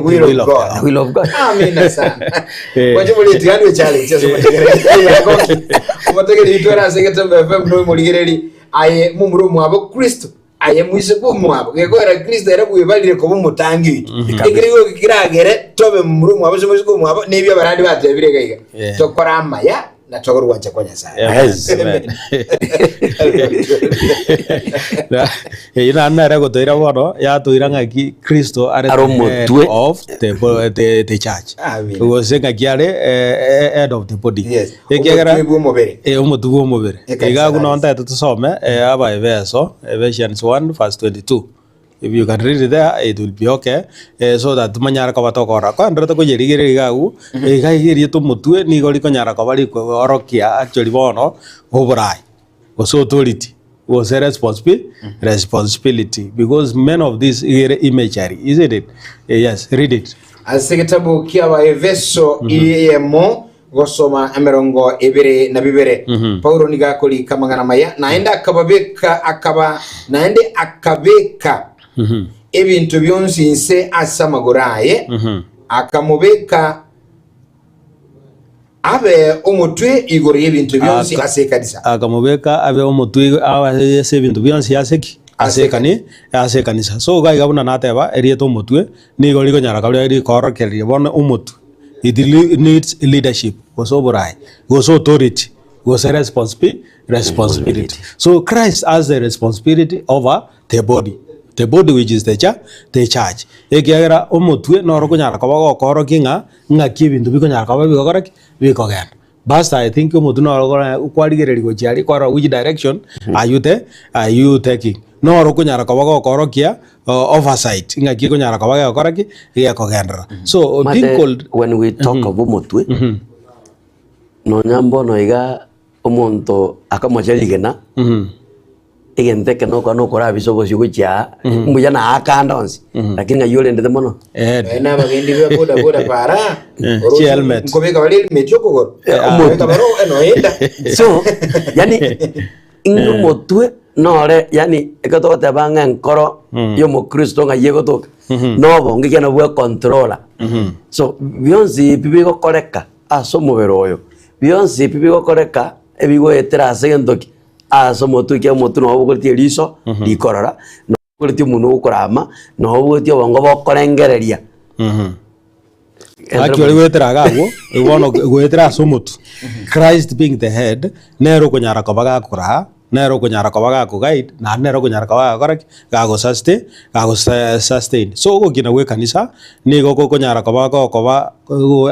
will of God amen sana wajibuli tiani challenge so motegere itora segete FM no muligereri aye mumuru mwabo Kristo aye mwise ko mwabo gekora Kristo era bwibalire ko mutangi ikirigo kiragere tobe mumuru mwabo so ko mwabo nebyo barandi batebire gaiga tokora amaya na togoro wancha kwa Nyasaye
yes ina nare go toira bono ya toira ngaki Kristo are of the church go senga kiare head of the body
ekegera
umutugo mubere ega gunonta tusome aba Efeso Ephesians 1:22 if you can read it there it will be okay so that manyara ka batokora ko ndrete ko yerigere gagu ega yiri to mutwe ni gori ko nyara ka bali ko orokia actually bono oborai was authority was a responsibility because men of this imagery isn't it yes read it
asekitabu kiaba Efeso iyemo gosoma 22 Paulo nigakoli kamangana maya naenda akabeka ebintu byonsi nse asamaguraye akamubeka abe umutwe igoro y'ebintu byonsi asekadisa
akamubeka abe umutwe abe ebintu byonsi asekanisa so gai gabuna nateba erieto umutwe ni igoro ikonyara kabya iri korokerie bono umutwe it needs leadership was oborai was authority was a responsibility so Christ has the responsibility over the body which is the church ekiagera omutwe noro kunyara kabago koro kinga ngaki bintu bikonyara kabago bikogora bikogenda basta I think omutwe noro kwarigereri gochiari kwara which direction are you taking noro kunyara kabago koro kia oversight ngaki kunyara kabago koro ki gekogenda so being called
when we talk of omutwe no nyambo no iga omonto akamocherigena igenteke no kora bisogo sigucha mbuya na akandonsi lakini ngayole ndete mono
na bagendi be boda para
helmet
mkobeka wali mechoko go mkobeka baro enoenda
so yani ingo motwe nore yani ekotote banga nkoro yo mo Kristo ngaye gotoka no bonge kana bwa controller so bionzi bibigo koreka aso mubero oyo bionzi bibigo koreka ebigo etera asendoki aso motu ke motu no bugoti liso likorora no bugoti muno ukorama no bugoti bongo bokorengereria
actually wetera gago ibono wetera aso motu Christ being the head nero kunyara kobaga kura nero kunyara kobaga ku guide na nero kunyara kobaga korek gago sustain so go kina we kanisa ni go kunyara kobaga koba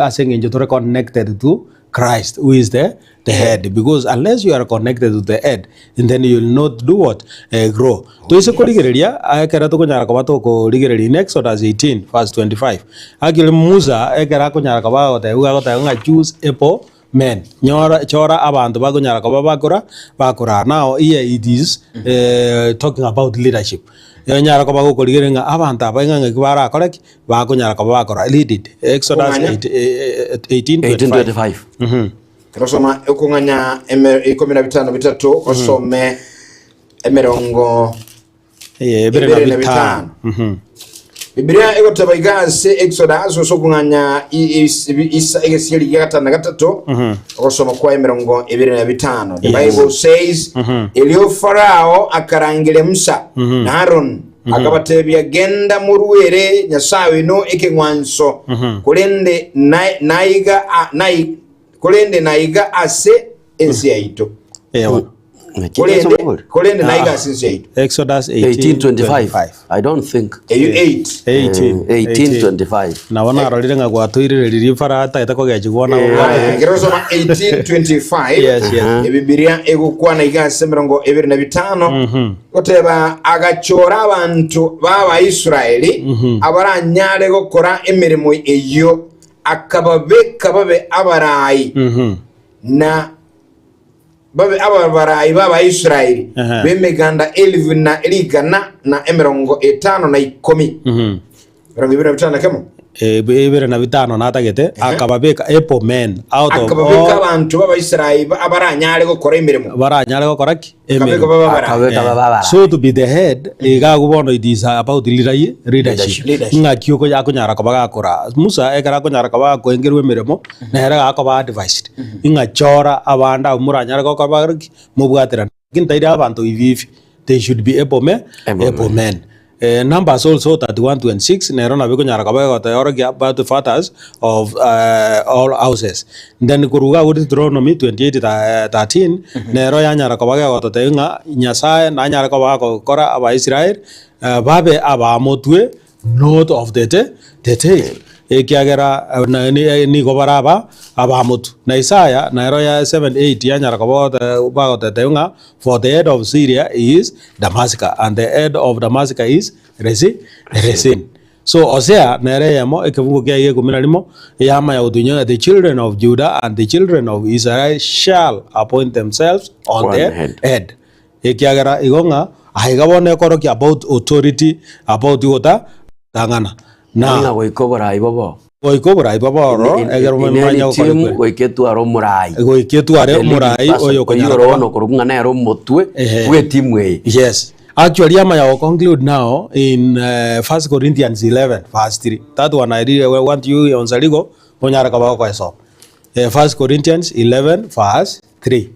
asengenjo to connected to Christ, who is the head, because unless you are connected to the head, and then you will not do what grow. To ise koligereria akera to kunyara kabato ko ligereri in Exodus 18 verse 25. Akile Musa ekera kunyara kabato te uga ta nga choose epo men chora abantu bakunyara kabakura bakura. Now here it is talking about leadership. Nyara kabago koligerenga abantu abainga ngibara korek bakunyara kabakura lead it. Exodus 18:25.
Kirosoma ukunganya 15 osome emerongo 25. Biblia egotaba igase Exodus osokunganya isa egesiri gatana gatatu osoma kwa emerongo 25. The Bible says Elio Farao akarangire Musa na Aaron akabatebya genda muruwere nyasawe no ekengwanso kulende naiga ase ensi yaito kolende naiga ase ensi yaito.
Exodus 18:25.
I don't think
18:25 na wana rolinga kwa toire riri farata itako gaji kuona
kirosoma 18:25.
Yes.
Biblia egukwana igase 25 koteba agachora abantu baba Israeli abaranyare gukora emirimo eyo akababe abarayi na babe abarayi baba Israeli bemeganda 11 na ligana na 50 na 10 25 kemo
ebere na bitano natagete akababeka epo men out of
akababeka abantu baba Israeli abaranyare gukora imirimo baranyare
gukora so to be the head igagubono it is about leadership ngakiyoko yakunyara kabaga kora Musa ekara kunyara kabaga kwengerwe mirimo nahera akaba advised ingachora abanda muranyare gukora mubwatira kintaira abantu ivivi they should be able men. Numbers also 31-26 nerona bikunyara kabaga tayorga about the fathers of all houses. Then kuruga Deuteronomy 28:13 nero yanyara kabaga tatenga nyasaye na nyara kabaga kora aba Israel babe aba motwe north of the tail ekiagera ni gobaraba abamutu na Isaiah na Isaiah 7:8 yanyara kabaga tatenga for the head of Syria is Damascus and the head of Damascus is Rezin. So Hosea nereyamo ekevungo kya kuminalimo yama ya udunya the children of Judah and the children of Israel shall appoint themselves on their head. Ekiagera igonga aigabone koroki about authority about yota tangana na
goikobora ibobo
ro egero mwanya
goiketu aro murai
oyo
konyoro no kurunga na ro motwe we timu e.
Yes, actually I will conclude now in 1 Corinthians 11 verse 3. That one I really want you on Saligo onyara kabako kwa so 1 Corinthians 11 verse 3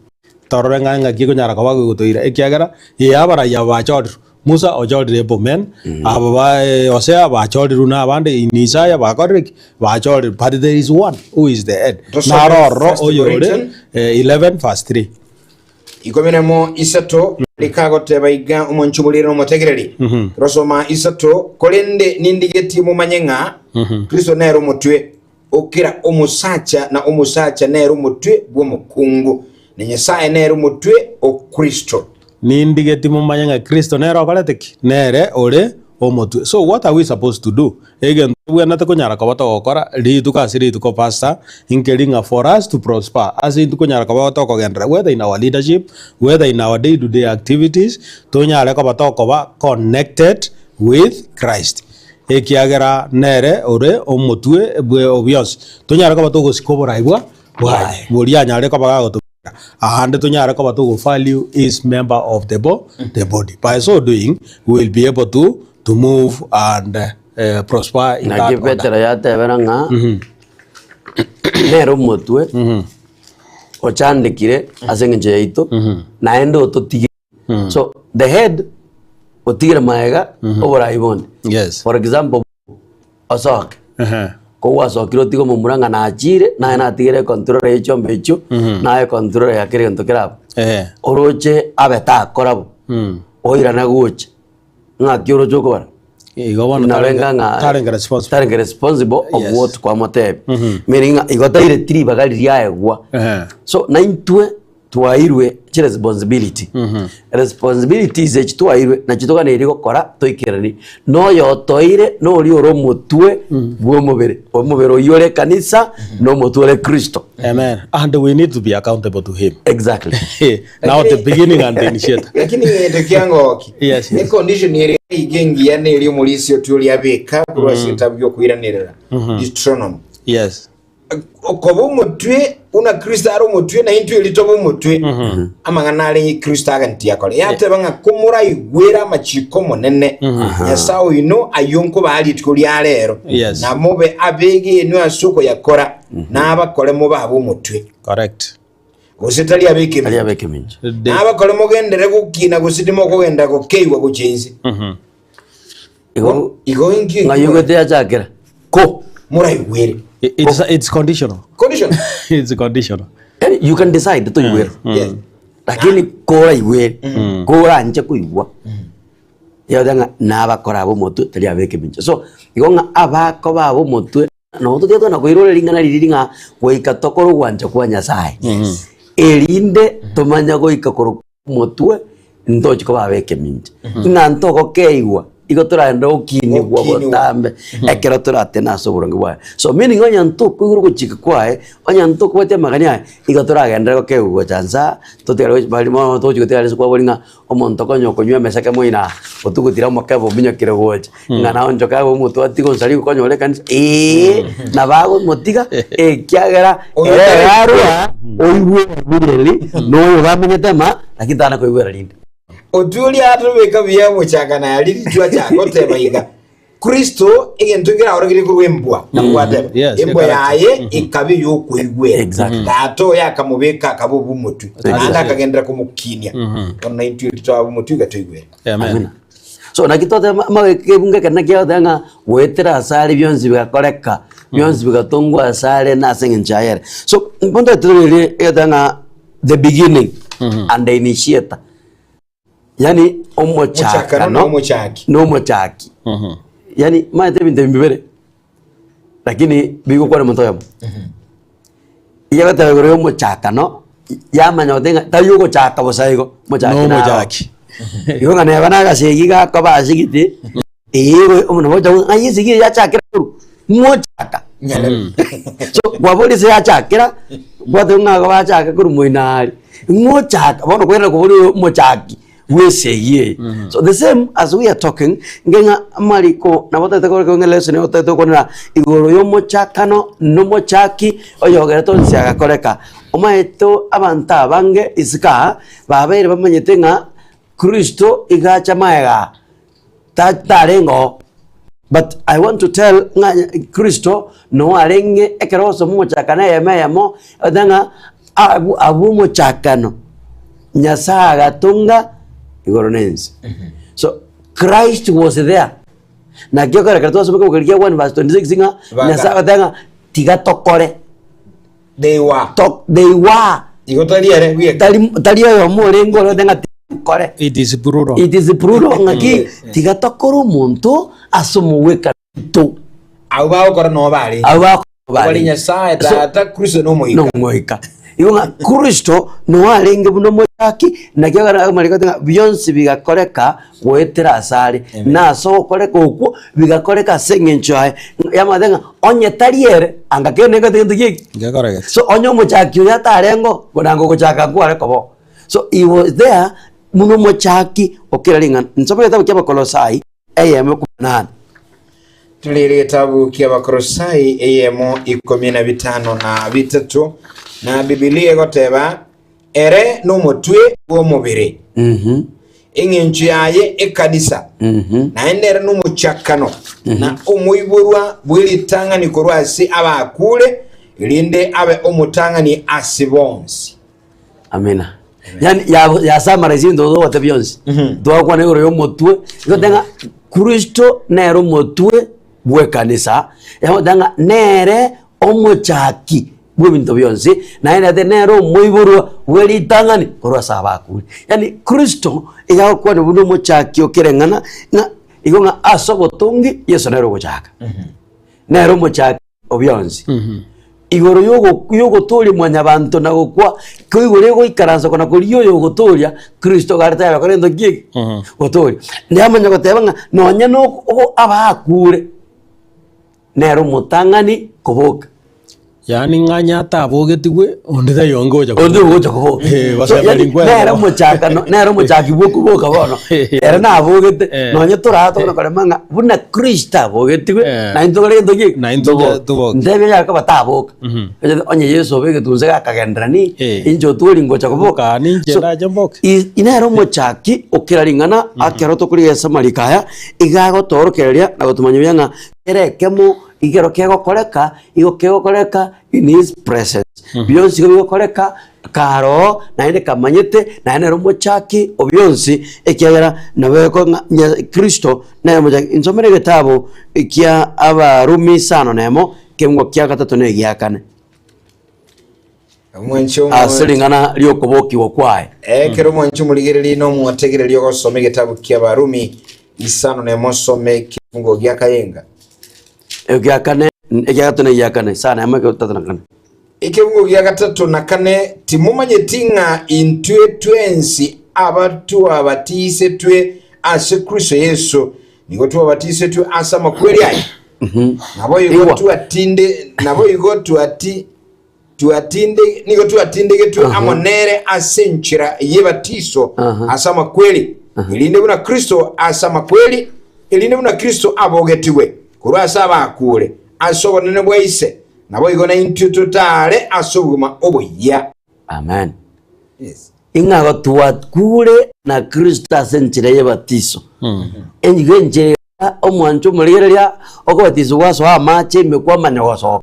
torenga nga kiko nyara kabako gutoira ekiagara yabara yabachod Musa ojodire bomen ababa Hosea bachodiru na abande in Isaiah bakorek bachod, but there is one who is the head naroro oyore 11 verse 3
ikomenemo isato likago tebaiga umonchumuliro motegereri rosoma isato kolende nindigeti mu manyenga Kristo nero mutwe okira umusacha na umusacha nero mutwe bwo mukungu nenyesaye nero mutwe o Kristo
nindigeti mu manyenga Kristo nero koleteki nere ore omotwe. So what are we supposed to do? Again, we are not kunyara kwa watu okora ritu kasiri tuko pastor inkelinga for us to prosper. As in kunyara kwa watu okora, whether in our leadership, whether in our day-to-day activities, tunyara kwa watu okora connected with Christ. Ekiagera nere ore omotwe bwe obvious. Tunyara kwa watu gosikobora ibwa. Why? Boria nyare kwa watu ahande tunyara kwa watu value is member of the body. By so doing, we will be able to move and prosper in that order.
Nakipetera yate veranga nero motwe ochandikire asengenje yaito naende ototigire. So the head otigire maega obora ibonde.
Yes.
For example, osok ko wasokiro tigo mumuranga na achire na atigire control echo mbecho na control ya kire ntokera oroche abeta akorabo oira na guche ngaki orocho ko bara tarenga responsible of what kwa mote meaning igotaire tri bagali yaegwa so na intwe twairwe chi responsibility responsibilities echi twairwe na chitoka ne irigo kora toikirani no yo toire no ori oro mutwe bwo mubere omubere oyore kanisa no mutwe Kristo.
Amen. And we need to be accountable to him.
Exactly.
Now at the beginning and the initiator.
Lakini ndekiango
yes.
Ni condition iri igengi yane iri mulisio tuli abeka kwa sitabyo kuiranirira. Deuteronomy.
Yes.
Okobo mutwe una Kristo aro mutwe na intu ilitobo mutwe amanganale Kristo aganti yakole yate banga kumura igwera machiko monene yasawo ino ayonko bali tukuli alero na mobe abege eno asuko yakora na abakole mo babo mutwe.
Correct.
Gusitali abeke minji na abakole mo gendere kukina gusitimo kugenda kokeiwa kuchenzi igo ingi
ngayogote yajakera ko
mura igwere.
It's conditional. It's conditional.
You can decide to iwere.
Yes.
Lakini kora iwere. Kora anje kuiwa. Yodanga nabakora abo motu tali abeke minje. So igonga abako babo motu no to na koirole lingana liringa goika tokoro gwanja kwa Nyasaye. Elinde tomanya goika koro motu ndochi ko babeke minje. Nanto ko keiwa igotora ndo kini gwa botambe ekero turate na soboronge bwa so meaning onya nto kwiguru guchika kwae onya nto kwete magania igotora agenda ko kego chanza totero bali mo to chigotera kwa bolinga omonto konyo konywe mesaka moina otugutira makabo binyo kire goche ngana onjo kabo muto atigo nsali konyo ole kan na bago motiga kyagera yarwa oiwe bireli no bamenyete ma akitana ko iwera linde
otuli atubeka bya muchanga na aliri twa chako tebaiga Kristo igentugira orogire kurwembwa nangwate embwa yaye ikabi yo kwigwe dato yakamubeka akabubu mutu anda kagendera kumukinya onna intu twa mutu gatwigwe.
Amen.
So nakitote makebunga kana kya danga wetera asali byonzi bigakoreka byonzi bigatungwa asali na sengenchayere so mpondo tulele edanga the beginning and the initiator. Yani omochaka no mochaki yani maete binte mbere lakini bigo kwa mtoyo iya bata gore omochaka no yamanya otenga tayugo chaka bosaigo mochaki yo ngane bana ga segiga ko ba sigite omono boja ayi sigire ya chakira mochaka so waboli se ya chakira bwadunga ga ba chaka kuru moinari mochaka bono kwera ko boli mochaki we say ye. So the same as we are talking, ngenga mariko na bote ko ngene lesson ote to kona igoro yo mochakano no mochaki oyogera to nsiaga koreka omaeto abanta bange isika babere bamanyete nga Kristo igacha maega tarengo. But I want to tell Kristo no arenge ekeroso mochakana yemo adanga abu mochakano nyasaga tunga so Christ was there na kyo kare kato sabe ko kiriya 1 verse 26 singa na sa tanga tiga tokore
they were
igotali are we tali yo mo rengo lo tanga kore
it is plural
ngaki tiga tokoro muntu asumuweka to
aubao kora no bali nya sa ta Kristo no moika
igonga Kristo no arenge buno mochaki na kiagara marikata biyonsi bigakoreka gwetera asari na so koreka ukwo bigakoreka sengencho yamadenga onye tariere anga keneka tindu giki so onyo mochaki yatarengo godango gochaka kware kobo so he was there muno mochaki okiraringa nsoma kitabu kya Kolosai ayemo 8
tulire kitabu kya Kolosai ayemo 15:3 na Biblia goteba ere no mutwe wo mubiri inginchi yaye ekanisa na endere no muchakano na umuiburwa bwilitangani korwasi abakule ilinde abe omutangani asibonsi
amina yani ya summarize ndo wote byonsi do kwa negoro yo mutwe ngotenga Kristo nero mutwe bwe kanisa ya danga nere omochaki bwe bintu byonsi na ina de nero muiburu weli tangani korwasa abakuli yani Kristo ya kwa no buno mochaki okerengana na igonga asobotungi Yesu nero gochaka nero mochaki obyonsi igoro yogo toli mwanya bantu na gukwa ko igoro go ikaranza kona kuri yogo tolia Kristo gartara korendo gigi gotoli ndamanya gotebanga nonya no abakure nero mutangani kuboka
yani nganya tabogetigwe onditha yongoja
kuboka nero muchaki bukuboka bono era na abogete nonya turato na koremanga buna Kristo abogetigwe na intogorendo gigi
na intogo
ndebe ya ka bataboka onye Yesu bege tunze akagendrani injo tuli ngocha kuboka
ni njenda jamboka
inero muchaki okiraringana akeroto kuri Yesu marikaya igago torokereria na gotumanya byanga erekemo igero kego koreka in his presence byonsi go koreka karo na inde kamanyete na ene romochaki obyonsi ekyagera nabeko Kristo na moja insomere gitabo kya Abarumi 5 nemo kemgo kya 3 ne gyakane
mwencho
asilingana lyokoboki wokwae
kero mwencho muligereri no muwategere lyo gosome gitabo kya Abarumi 5 nemo some kifungo gyakayenga
gyakane egyatone gyakane sana amake utatanakane
ikifungo gya 3 na 4 timumanye tinga intwe twensi abatu abatise twe ase Kristo Yesu nigo tu abatise twe asa makweli ayi nabo yigo tu atinde nigo tu atinde getu amonere asenchira yebatiso asa makweli ilinde buna Kristo asa makweli ilinde buna Kristo abogetiwe kurasa abakule asobonene bwaise nabo igona intu totale asobuma oboya
amen yes ingago tuwakule na Kristo asenchira yebatiso enyigenje omwancho muligereria okobatizo waso amache mekwama ne waso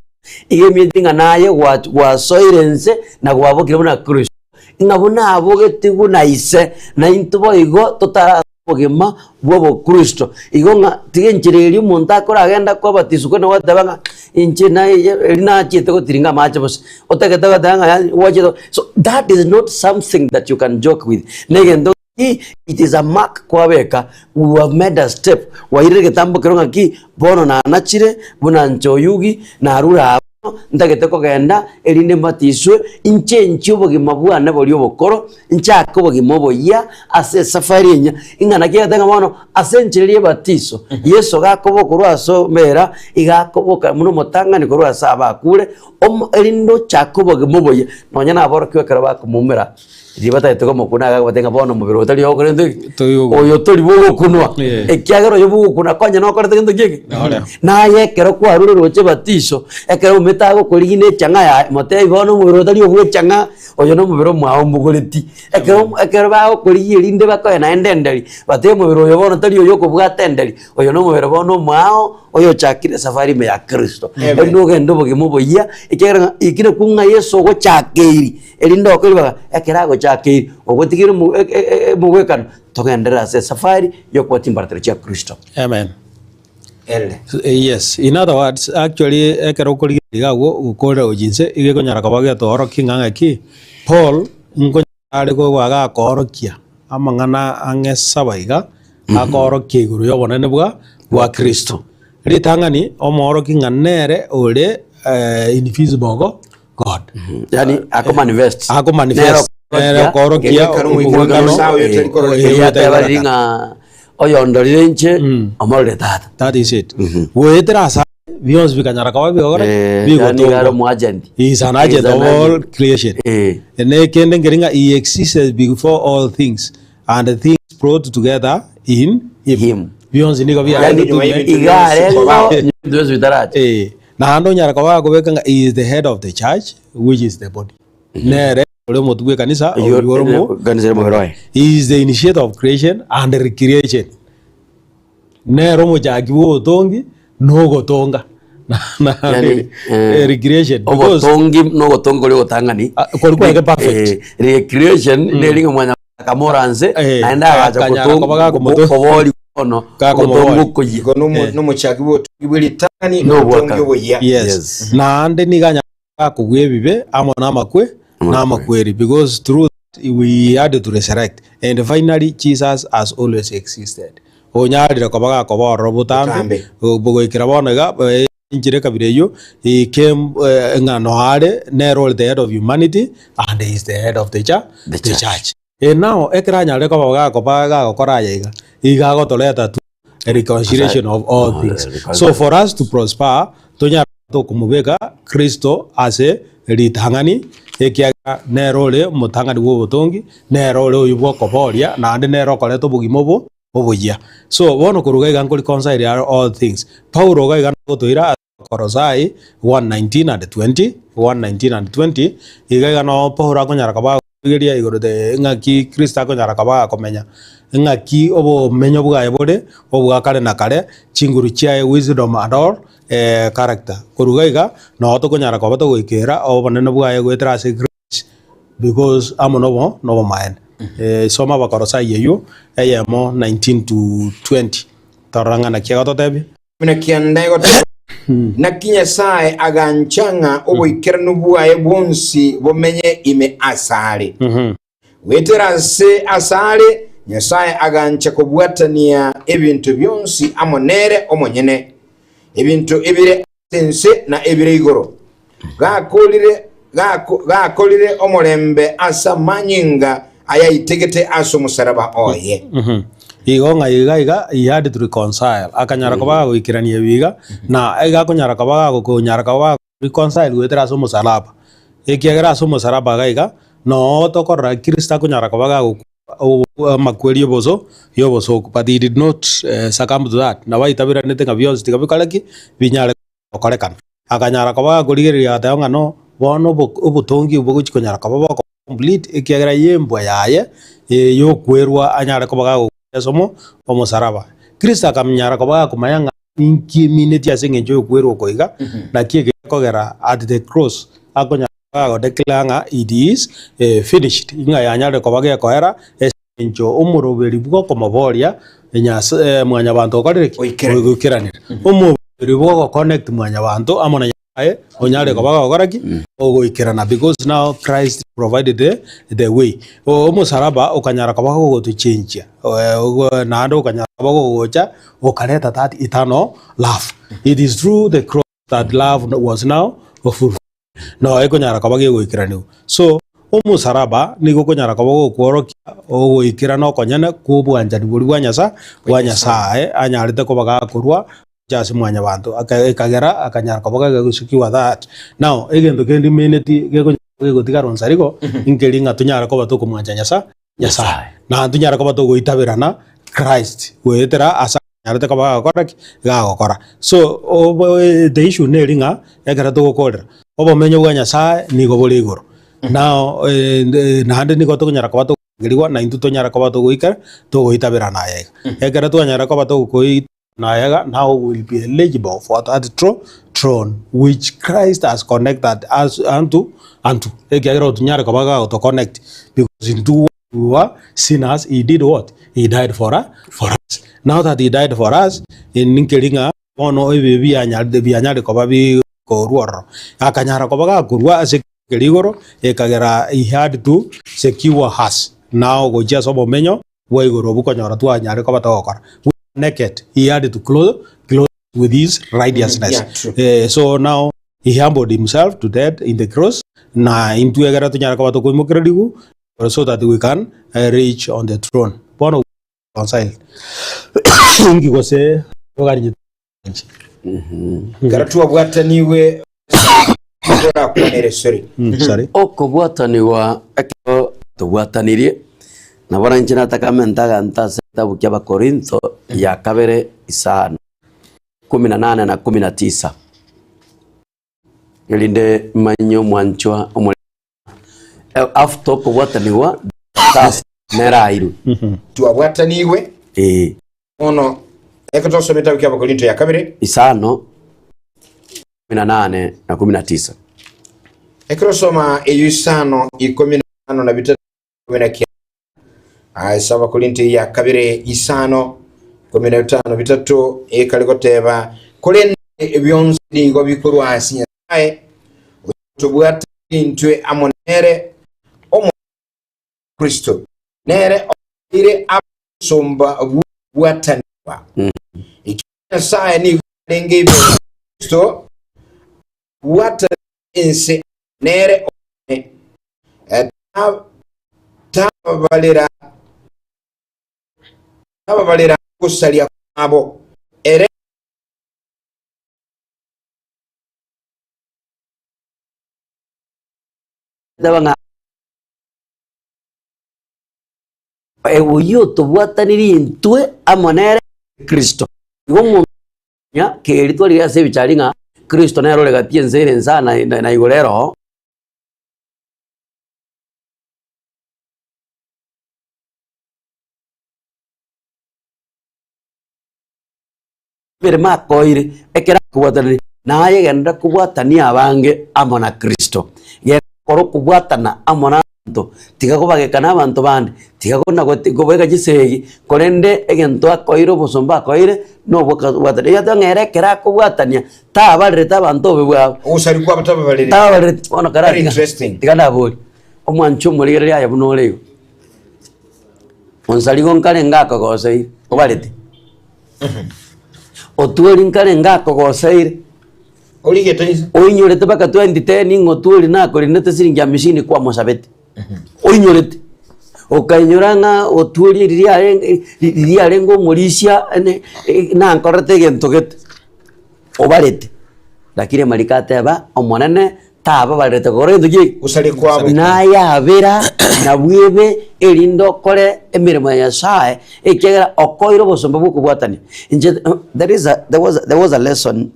ige mitinga naye wa silence na gwabokire buna Kristo ingabuna abogetigu na ise na intubo igo totara bogema bwo Kristo igonga tigenchereri umuntu akora agenda kwa batizo kone watabanga inche na elina chite ko tiringa mache bos otaketa gatanga wache so that is not something that you can joke with negendo it is a mark kwa beka we have made a step wa irege tambo kironga ki bono na anachire buna nchoyugi na arura ndagete ko genda elinde matiswe inche nchubo gimabwana bolyo bokoro nchako bogimobo ya ase safari nya ingana kiya tanga bono asencherie batiso Yesu gakobo kurwaso mera igakoboka muno motangani kurwasa abakure elindo chako bogimobo ya nonya na boro kwekera bakumumera ribata etego mukuna gabatenga bono mubiro otali okorende oyo tori bogo kunwa ekyagero yo bogo kuna konya no korete ngendo gege na yekero kwa ruro roche batiso ekero metago koligine changa ya mote bono mubiro otali ogwe changa oyo no mubiro mwao mugoreti ekero bago koligi linde bakoya na endenderi bate mubiro yo bono tali oyo kubwa tenderi oyo no mubiro bono mwao oyo chakire safari me ya Kristo endo gendo bogimubo ya ekero ikine kunga Yesu go chakiri elindo okoliba ekerago chakiri ogotigire mugwekano togendera se safari yokutimbartere cha Kristo
amen yes in other words actually ekero koligago ukora ojinse igeko nyaraka bage toro kinganga ki Paul ngonyare go waga korokia amangana ange sabaiga akorokia iguru yobonene bwa Kristo ritangani omoro kinganere ole invisible God.
Yani ako manifest
korokia
oyondorire nche amorore tata.
That is it. Wetera sa Beyonce bikanyara kwa bigora
bigoro mu agent.
He is an agent of all creation. Ene kende ngeringa he existed before all things and the things brought together in him. Beyonce niko bia
igare ndio bitaraje.
Na hando nyara kwa kubekanga he is the head of the church which is the body. Nere ole motugwe kanisa oyoromo
kanisa moheroe.
He is the initiator of creation and recreation. Nero mo jagiwo tongi no gotonga.
Yani
recreation
ogotongi no gotongo le gotangani
kolikuwa ke perfect
recreation nelinga mwanya kamoranze naenda acha gotongo koboli ono gotongo koji
no mo chagiwo tugibili tani no gotongo ya.
Yes. Na ande niganya kugwe bibe amo na makwe na makweri because through we had to resurrect and finally Jesus has always existed. Onyari ko baga ko boro butambe bogo ikirabona injire kabireyo he came ngano hare nero the head of humanity and he is the head of the church. And now ekranya le ko baga ko koraya iga go toleta to a reconciliation of all things. So for us to prosper tonya to kumubeka Kristo ase ritangani ekiaga nero le mutangani wo botongi nero le uyibwo koboria na ande nero koleto bugimobo obuya. So wono kuruga igangoli reconcile all things. Paulo ga igangoli toira Korosai 1:19 and 20 iga no Paulo akonyara kaba geria igoro de ngaki Kristo akonyara kaba komenya ngaki obo menyo buga ebode obuga kale na kale chinguru chia wisdom and all character kuruga iga no to konyara kaba to goikera obo nene buga egwetera ase grace because amono no mind. Soma bakorosai yeyo eyemo 19 to 20 toranga na kiago totebi
mina kianda go na kinya sae aganchanga obo ikernu buaye bonsi bomenye ime asale wetera se asale nyasaye agancha ko bwatania ebintu byonsi amonere omonyene ebintu ebire sense na ebire igoro gakolire omolembe asa manyinga aya itegete aso musaraba oye
igonga iga he had to reconcile akanyara ko bago ikirania biga na ega kunyara ko bago ko nyara ko bago reconcile wetera aso musaraba ekiagera aso musaraba gaiga no to korra Kristo kunyara ko bago makweli yoboso but he did not succumb to that na waitabira nete ngabionzi tigabikaleki binyare korekan akanyara ko bago ligeria tayonga no bono obutongi ubuguchikonyara ko bago complete ekiagera yembo yaye yo kwerwa anyara ko baga somo omusaraba Kristo akamnyara ko baga kumayanga inki minute asenge jo kwerwa koiga na kiege kogera at the cross akonya baga declare it is finished inga yanyara ko baga koera enjo umuroberi bwo komoboria enya mwanya bantu korere gukiranira umuroberi bwo connect mwanya bantu amona onyare ko baga goraki ogoikirana because now Christ provided the way omusaraba okanyara ko baga go to change na ando okanyara ko baga gocha okaleta that eternal love. It is through the cross that love was now fulfilled. No ekonyara ko baga goikirana so omusaraba nigo konyara ko baga kworokia ogoikirana okonyane kubwanjani buri bwanyasa anyarite ko baga kurwa jasi mwanya bantu akagera akanyara ko baga gusikiwa that now egendo kendi minute gego tigaron sariko inkelinga tunyara ko batuko mwanya nyasa na tunyara ko batuko itabirana Christ wetera asa nyarate ko baga koraki ga gokora so the issue nelinga egera to gokorera obo menyo bwa nyasa ni go buri igoro now na hande ni ko to nyara ko batuko ngiriwa na intu to nyara ko batuko ikara to go itabirana yega egera to nyara ko batuko Nayaga now will be eligible for that throne which Christ has connected us unto. Egero tunyare ko baga to connect because into sinners he did what? He died for us. Now that he died for us in Ninkelinga ono ebi anyade ko babi ko ruoro akanyara ko baga kurwa asekeligoro ekagera he had to secure us now go just obo menyo weigoro buko nyara tu anyare ko batokora naked he had to clothe with his righteousness. So now he humbled himself to death in the cross na into egera tunyara kwa to kuimukiradigu so that we can reach on the throne bono reconcile ingi gose ogari
garatu abwataniwe ngora kunere sorry
okubwataniwa ekyo tubwatanirie na bora nchina takamentaga ntase kitabu kya Korintho ya kabere 5:18 na 19 yelinde manyo mwanchwa after kubwataniwa tas nerairu
tuabwataniwe ono ekato someta kya Korintho ya kabere
5:18 na 19
ekrosoma eyusano 15 na 3 Saba Korintho ya kabere 5:15 ekalikoteba kolende ebyonzi ngo bikorwa asinya tubwata intwe amonere omo Kristo nere ire absomba bwataniwa ikina saa ni lenge Kristo wata ense nere tababalira kusalya kwabo ere
dabanga ebuyo tubwataniri intwe amonere Kristo ngo muntu ya keritwa lya se bicharinga Kristo nero lega piensere sana na igolero birma koire ekera kubwatani naye genda kubwatania abange amona Kristo ye koro kubwatana amona nto tiga kubagekana abantu bandi tiga kona gobega gisegi korende egento akoiro bosomba koire no bwatani ya tangere kera kubwatania tabareta abantu bebwa
usari kwa batabalire
tabareta ona kara
interesting
tiga naboli omwancho mulire ya bunole onsali gonkale ngaka gosei obalete otuoli nkale ngako goseire
oligete
oinyorete baka 2010 ngotuoli nako linete siringi 50 kwa mosabete oinyorete okainyoranga otuoli liria lengo mulisia na nkorete gentogete obalete lakini malikate ba omonene taba balete gorendo gi
usali kwabo
na yabera na bwebe elindo kore emirimo ya sae ekegera okoiro bosomba bukubwatani there was a lesson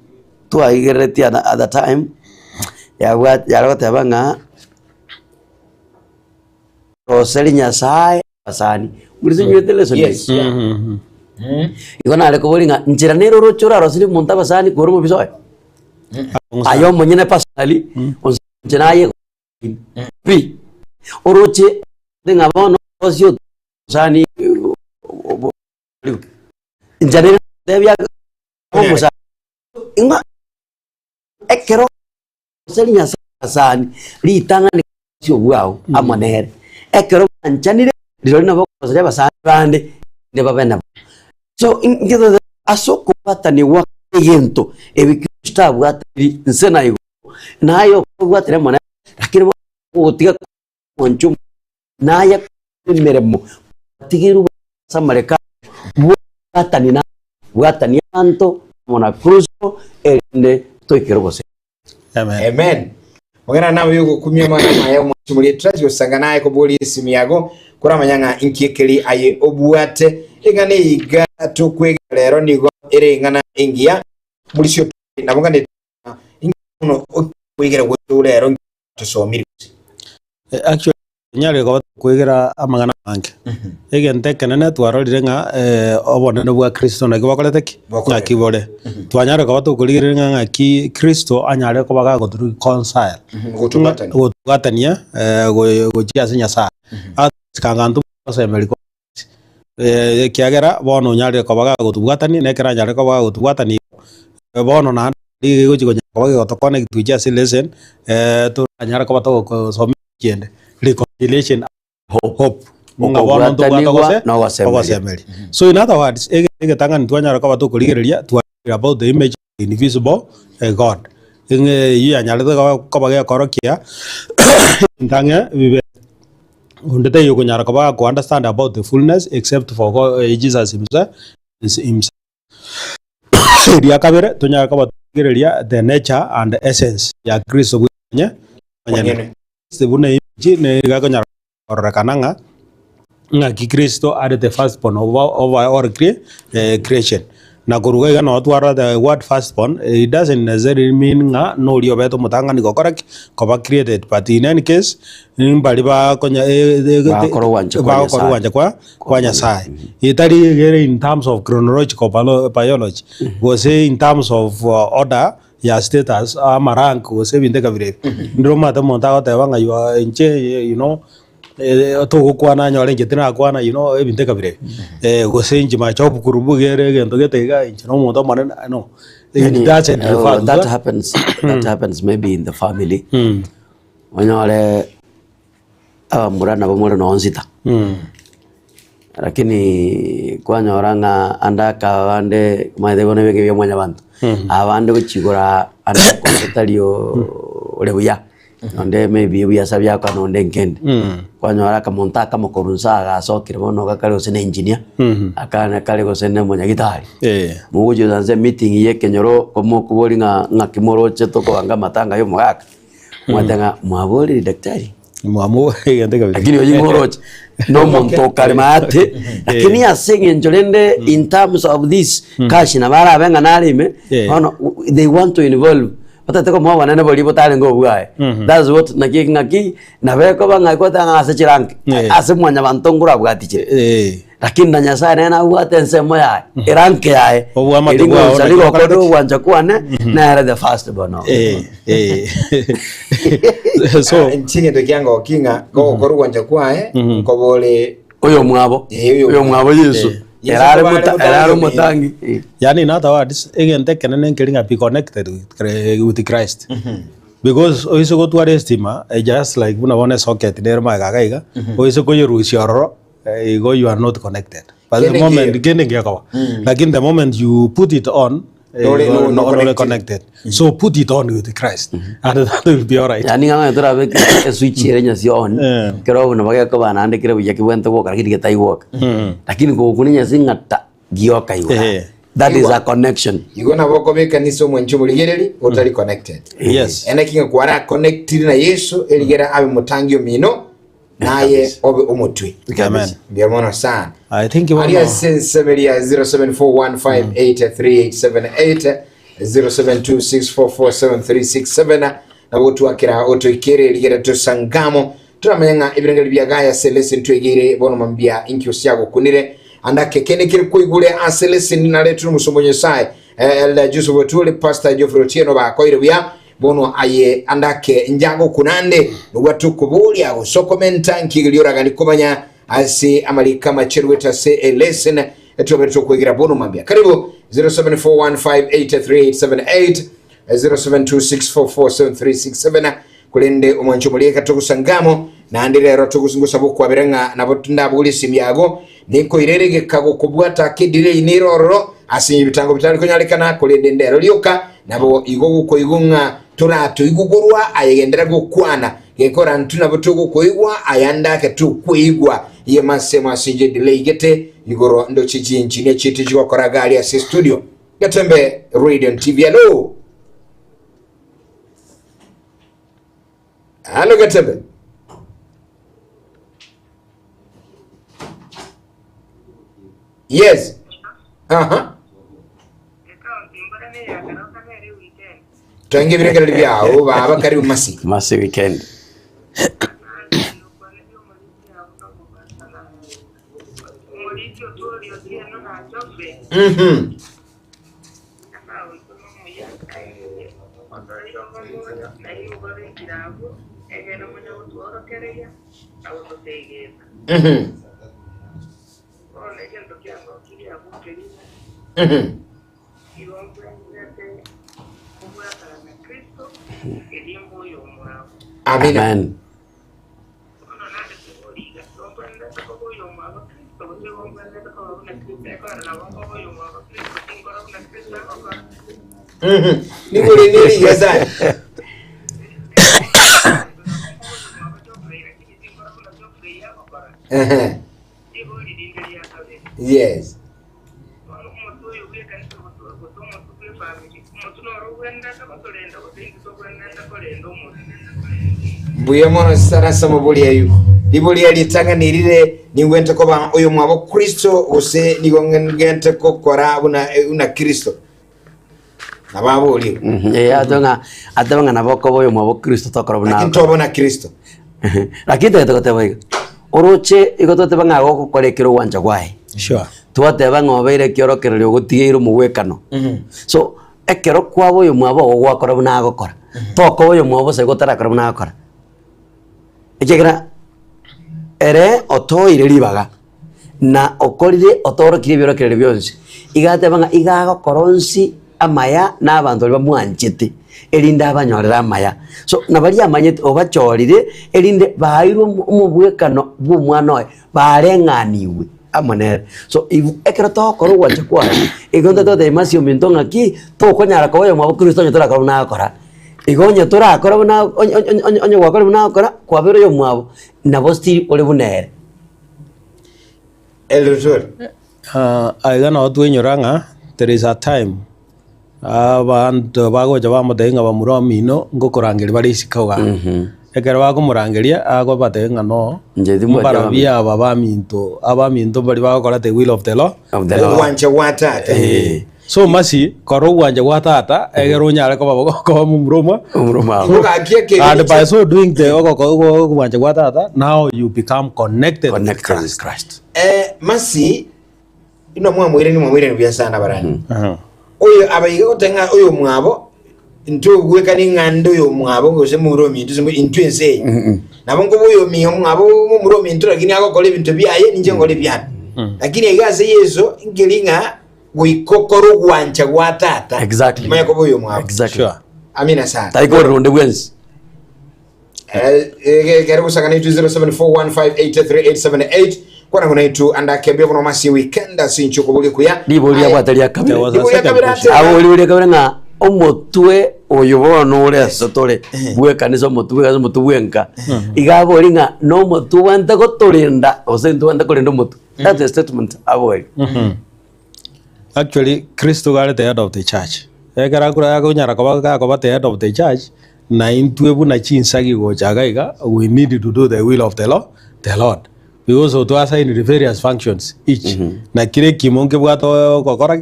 to igereti at the time ya rote banga roselinya sae asani urizinywete lesson
yes
igona ale kobolinga njira nero rochora roseli monta basani koromo bisoe ayo monyene personally onjenaye pi oroche denga bono osio sani njane debia como sa inga ekero selinya sani litanga ni sio bwao amonere ekero anchanire lirona boko basani bande ne babena so ingido asoko patani wa yento ebikista bwatiri nsena igo nayo bwatire mona lakini utiga monchum naya meremo tigiru samareka bwatani anto mona Kristo ende toikero bose
amen ogera nawe yugo kumya mwana mayo mwachumuli traji osanga naye ko boli simiyago kuramanyanga inkekeli aye obwate ingane iga tukwegero nigo ere ingana ingia mulisyo nabongane ingono kwegera gwero tusomiri
actually nyale ko kwegera amagana manke egente kenene twarorire nga obonene bwa Kristo na kibakolete ki nakibore twanyare ko batukurigire nga ki Kristo anyare ko baga goturu reconcile gotugatania gojiase nyasa atkangantu basemeriko kiagera bono nyare ko baga gotugatani nekera nyare ko baga gotugatani bono na digo jigo ko baga gotokone tujase lesson to anyare ko bato ko somi kiende reconciliation hope munga bono to bata gose so in other words ege tanga ntwanyara ko bato kurigereria to about the image invisible God yu anyalete ko ba korokia ntange bibe undete yu kunyara ko ba understand about the fullness except for Jesus himself. Dia kabere tunyara ko ba gereria the nature and the essence ya Kristo bunye manyane sebune ji ne ga kunyara orakananga nga ki Kristo are the firstborn of our creation. Na kuruga ga no twara the word firstborn, it doesn't necessarily mean nga no rio beto mutanga ni correct ko ba created, but in any case bali ba konya
ba korwanja
kwa Nyasaye. Itari gere in terms of chronological biology was in terms of order ya status rank was bindeka vile ndio mata monta ta wanga you know to kwana nyore ngetina kwana ebinteka bire gosenji ma chopu kurubu gere gento getega no moto mane no
that happens maybe in the family wanyore murana bomoro no onzita lakini kwanyoranga andaka wande maidegone bege bya mwanya bantu abande kuchigora anda kontalio olebuya onde maybe we asabya kwa nonde nkende kwanyora kamonta kama korunsa gasokire bono gakale osene engineer akana kale gosene monya gitari mugujo zanze meeting ye kenyoro komo kubori nga kimoro cheto ko anga matanga yo mwaka mwatanga mwabori daktari
mwamu yende kabisa
lakini oyingoroche no monto kalimate lakini asinge njolende in terms of this cash na bara benga nalime they want to involve Pata ko mo wanana boli botale ngo buae. That's what ngaki na beko banga ko tanga ase chirank. Ase mwanya bantongura bugati che. Lakini na Nyasaye na uate nsemo ya iranke yae.
Obwa matugwa
sali ko do wanja kuane na era the first bono.
So ntinge to kyango kinga ko wanja kwae ko bole
oyo mwabo Yesu. Eraro mutangi.
Yani in other words, again take and getting be connected with Christ. Because oiso go to estima, just like when I want a socket there my gaiga, oiso go your go you are not connected. But the moment like in the moment you put it on, no connected. So put it on with Christ, and that will be all right.
Yani nga tora be switch nya si on. Kero no bagya ko bana ande kero ya kiwento ko kaki get work. Lakini ko kuninya singata gioka iwa. That is a connection.
You gonna boko be kanisa mwenchu muligereri utali connected.
Yes.
Ena kinga kwara connected na Yesu eligera abe mutangio mino naye obe umutwi.
Amen.
Ndio maana sana.
I think you
Maria sense media 0741583878 0726447367 na watu wakira oto ikere ligera to sangamo turamenya ibirengeli byagaya Celestin twegere bono mambia inkyo syago kunire andake kene kiri kuigule a Celestin na letu musombo sai el Joseph Otule Pastor Geoffrey Otieno ba koire bya bono aye andake njago kunande watu kubuli ago sokomenta nkigiliora gali kumanya asi amalika macherweta Celestin etubereto kuigira bono mambia karibu 0741583878 0726447367 kulende omwancho muleka tokusangamo na andirero tokuzungusa bukwa birenga nabotunda bulisi myago niko irerege kago kubwata kidire iniroro asinyi bitango bitali konyalekana kulende ndero lyoka nabo igogo ko igunga turato igugurwa ayegendera gukwana gekora ntuna botogo koigwa ayanda ke tu kuigwa ye masema sinje delay gete igoro ndo chijinji ne chiti jiko koragali ya studio gatembe radio TV hello hello gatembe yes Tuange bireka libya baba karibu masi
weekend
Amen. Ni buri nili yazani. Yes. Buyemono sana samabuli ayu. Libuli alitanga nirire niwente koba oyo mwabo Kristo ose nigongente kokora una Kristo. Nababuli.
Atonga naboko oyo mwabo Kristo tokora buna.
Lakini tobona Kristo.
Lakini tetoteba oroche igototeba ngago kokorekero wanja gwae.
Sure.
Twateba ngobeire kiorokerero gotigiro mugwekano. So ekero kwabo oyo mwabo ogwakora buna agokora. Toko oyo mwabo se gotarakora buna agokora. Ejegera ere otoire libaga na okorire otorokire biorokerero byonse igateba nga igago koronsi amaya n'abantu bamwanjete erinde abanyorera amaya so nabari amanyete obachorire erinde bairwo umubwekano bw'umwana oyo barenganiwe amonere so ekero tokora gwacha kwa igonda tote masio minto ngaki tokonyara koyo mwabo Kristo nyotora korona akora igonye tora akora buna onye gwakora buna akora kwabero yo mwabo nabo sti ole bunere
Elrojor.
Aigana otwenyoranga there is a time abantu bagoja bamutenga bamuromino ngokorangeri bari sikauga ekero bakomurangeria ago batenga no barabia abaminto bari bagokora the will of the law
Wanja watata.
so masi koro wanja watata egero nyare ko babo mumroma and by so doing the wanja watata now you become connected with Christ.
Masi ino mwamwire ni byasana barani. Oyo abayigo tenga oyo mwabo into gwekani ngando yo mwabo ngose muromi into intwense nabo ngo oyo miyo mwabo muromi into lakini akokole ibintu byaye ninje ngole byana lakini igaze yezo ingelinga gwikokoro gwanja gwatata
exactly
maya ko oyo mwabo
exactly sure.
Amina sana
taiko ronde bwenzi
karibu kusanga nitu 0741583878 kwa ngona itu anda kebye bono masi weekend asincho kubuli kuya
liboli abatalia kabira aboli kabira nga omotwe oyo bono ore sotore bwekanizo omotwe bwenka igaboli nga no motwe wanda gotorinda osento wanda korinda motu that is statement aboli
actually Kristo gare the head of the church egara kura yakunyara ko the head of the church na intwebu na chinsagi gochaga iga we need to do the will of the Lord because to assign the various functions each na kire kimonke bwato kokora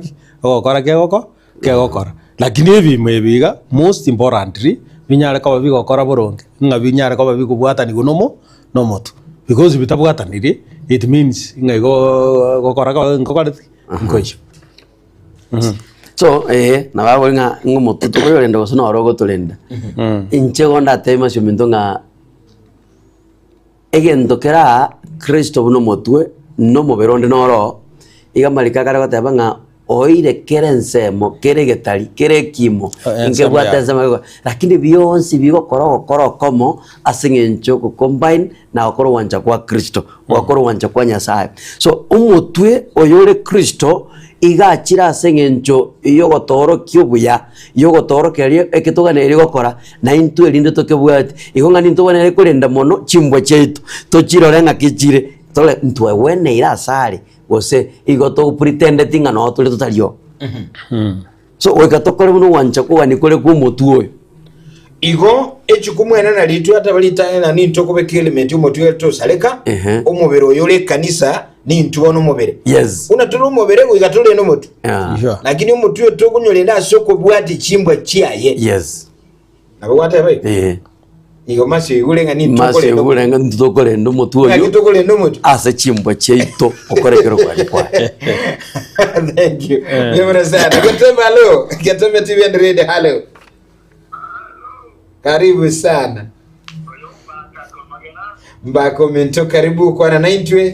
kegokora lakini ebi mebiga most importantly binyare ko babigokora boronge nga binyare ko babikubwata ni gunomo no moto because bitabwatanire it means nga gokora ngokora ngoyo
so nababo nga ngomoto to yorenda gosona orogo tolenda inche gonda tema shuminto nga egendokera Kristo buno motwe no moberonde noro igamalika kara bataba nga oire kerensemo keregetari kerekimo inge bwatazama lakini byonsi bigokora komo asingencho ko combine na okoro wanja kwa Kristo okoro wanja kwa Nyasaye so umutwe oyore Kristo igachira asengencho iyo gotoro kyobuya iyo gotoro kerie ekitogana eri gokora na intu erinde tokebwate igonga nintu bone kurenda mono chimbwe chetu tochirore nga kichire tole ntwe wene irasare gose igoto pretend tinga no tole totalio so wekatokore buno wancha ko wani kore ku mutu oyo
igo echikumwena na litu atabalita na ninto kubeka element umutu yeto saleka omubere oyole kanisa nintu ono mubere
yes
unatolo mubere wigatole no mutu
yeah
lakini umutu yeto kunyolenda soko bwati chimbwa chiaye
yes
nabo watabe igo masi ulenga nintu
masi ulenga nintu kole ndo mutu oyo
nintu kole ndo mutu
ase chimbwa cheito okorekero kwa
thank you nemara sana katemba hello katemba TV and radio hello karibu sana mbako mento karibu kwa na 90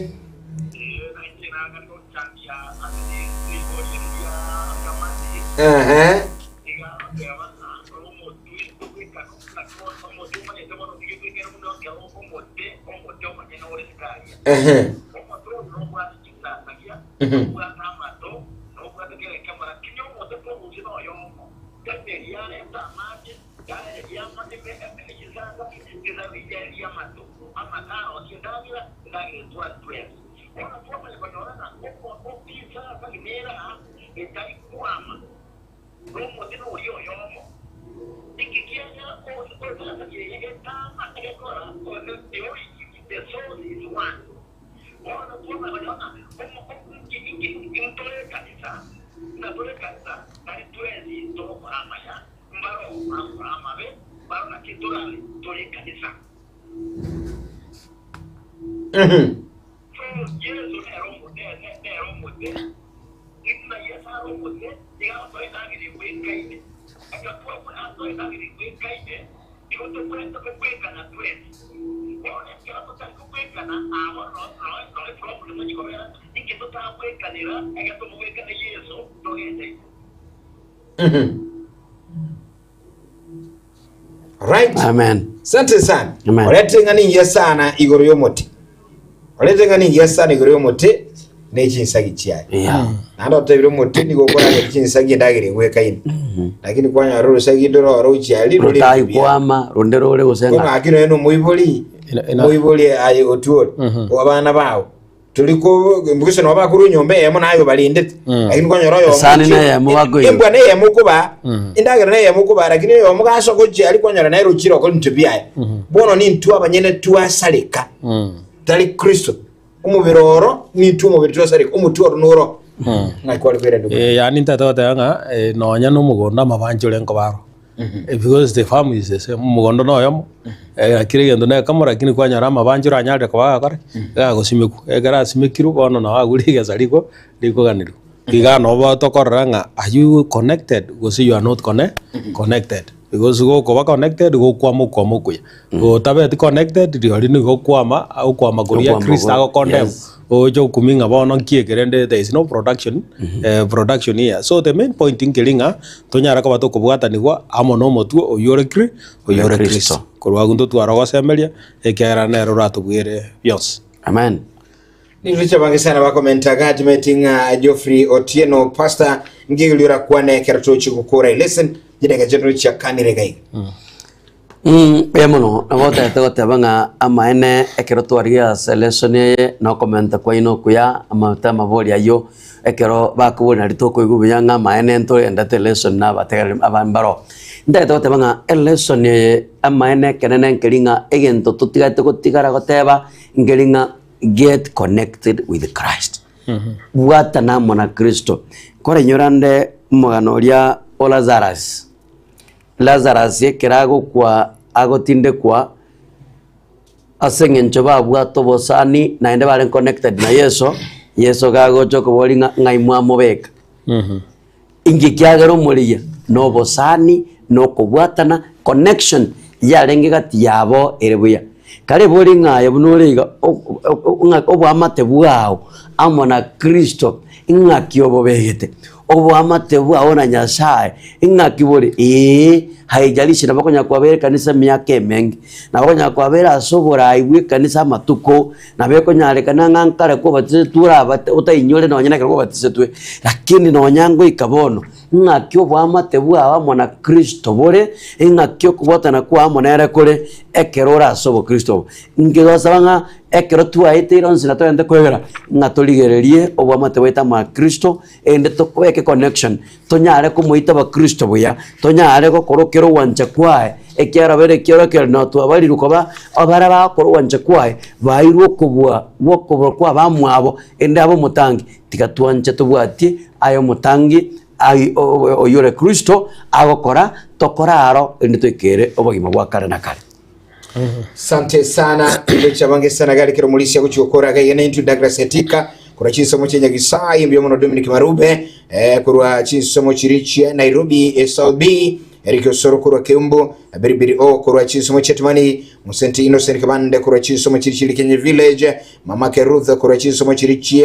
Right.
Amen.
Asante sana.
Amen.
Oletenga ningi sana igoro yomuti. Oletenga ningi sana igoro yomuti n'ekinsagi kyayo.
Yeah.
Nando tabiro muti ni gukora ekinsagi ndagire gweka ine. Lakini kwanya roro sagi ndoro ro kyali ruri.
Rutai kwama rondero ule gusenga.
Kono akino eno muiboli. Muiboli ayi otuo. Wabana bawo. Tuliko mbukise no bakuru nyombe yemo nayo balindete. Lakini kwanya royo
sani na yemo bagoyo.
Imbwa ne yemo kuba. Indagire ne yemo kuba lakini yo mugaso ko kyali kwanya na ero kiro ko ntubyaye. Bono ni ntu abanyene tuasalika. Tali Kristo. Umubiroro ni tumo bitosarika umutoro nuro. Nakwali kwere ndo.
Yani ntata nga nonya no mugonda mabanjo lenko baro. Because the farm is the same mugondo no yamo. Akire gendo na kamera lakini kwa nyara mabanjo ranyade kwa kare. Ga simiku. Gara simikiru bono na aguri gasaliko liko ganiro. Iga no ba to koranga. Are you connected? Because you are not connected. Because go ko connected go kwa kuya. Go tabe connected ri ni go kwama au kwama goria Krista go condemn. Ojo kuminga bono kiegerende there is no production production here. So the main point in Kilinga tonyara ko bato kubwata nigwa amono motu oyore Kristo. Korwa gundo tu arawa semelia ekera na ero rato bwire yos.
Amen.
Ni richa bangi sana ba commentaga meeting Geoffrey Otieno pastor ngigulira kwane kerato chikukura listen jidega general cha kanire gai.
Bemono nabota tote banga ama ene ekero twaria selection no comment kwa ino kuya ama tema boli ayo ekero bakubona ritoko igubiyanga ama ene nto endate lesson na bategere abambaro ndate tote banga lesson ama ene kenene nkelinga egento tutigate kutigara goteba ngelinga get connected with Christ. Bwata na mona Kristo kore nyorande muganoria Lazarus yekerago kwa agotinde kwa asengencho babwato bosani naende bari connected na Yesu gago choko boli ngai mwamobeka ingi kyagero muliya no bosani no kubwatana connection yarenge gati yabo erebuya kare boli ngai bunuriga obwamate bwao amona Kristo ingakiobo begete obwamate bwao na Nyasaye ingakibole haijalishi na bakonya kwabere kanisa myake mengi na bakonya kwabera asobora iwe kanisa matuko na bekonya rekana ngankare ko batise tura utayinyole no nyana ko batise twe lakini no nyango ikabono ngakyo bwamate bwa mona Kristo bore ngakyo kubotana kwa monere kore ekerora asobo Kristo ngirosabanga ekero tuaite ironsi na twende kwegera ngatoligererie obwamate weta ma Kristo ende tokweke connection tonyare kumuita ba Kristo buya tonyare ko korokero wancha kwae ekyara bere kyora kero no twabali rukoba abara ba koro wancha kwae bairwo kubwa wokobro kwa bamwabo ende abo mutangi tikatwanche tubwati ayo mutangi oyore Kristo agokora tokoraro ende twekere obogima bwa kare na kare.
Sante sana ndicha bange sana gali kero mulisi yakuchokora gaye na Douglas Etika kura chinsomo chenye gisai mbyo mono Dominic Marube kura chinsomo chirichi Nairobi SLB Eric Osoro kura Keumbo Beribiri kura chinsomo chetumani Musenti Innocent Kabande kura chinsomo chirichi Kenya Village Mama Ruth kura chinsomo chirichi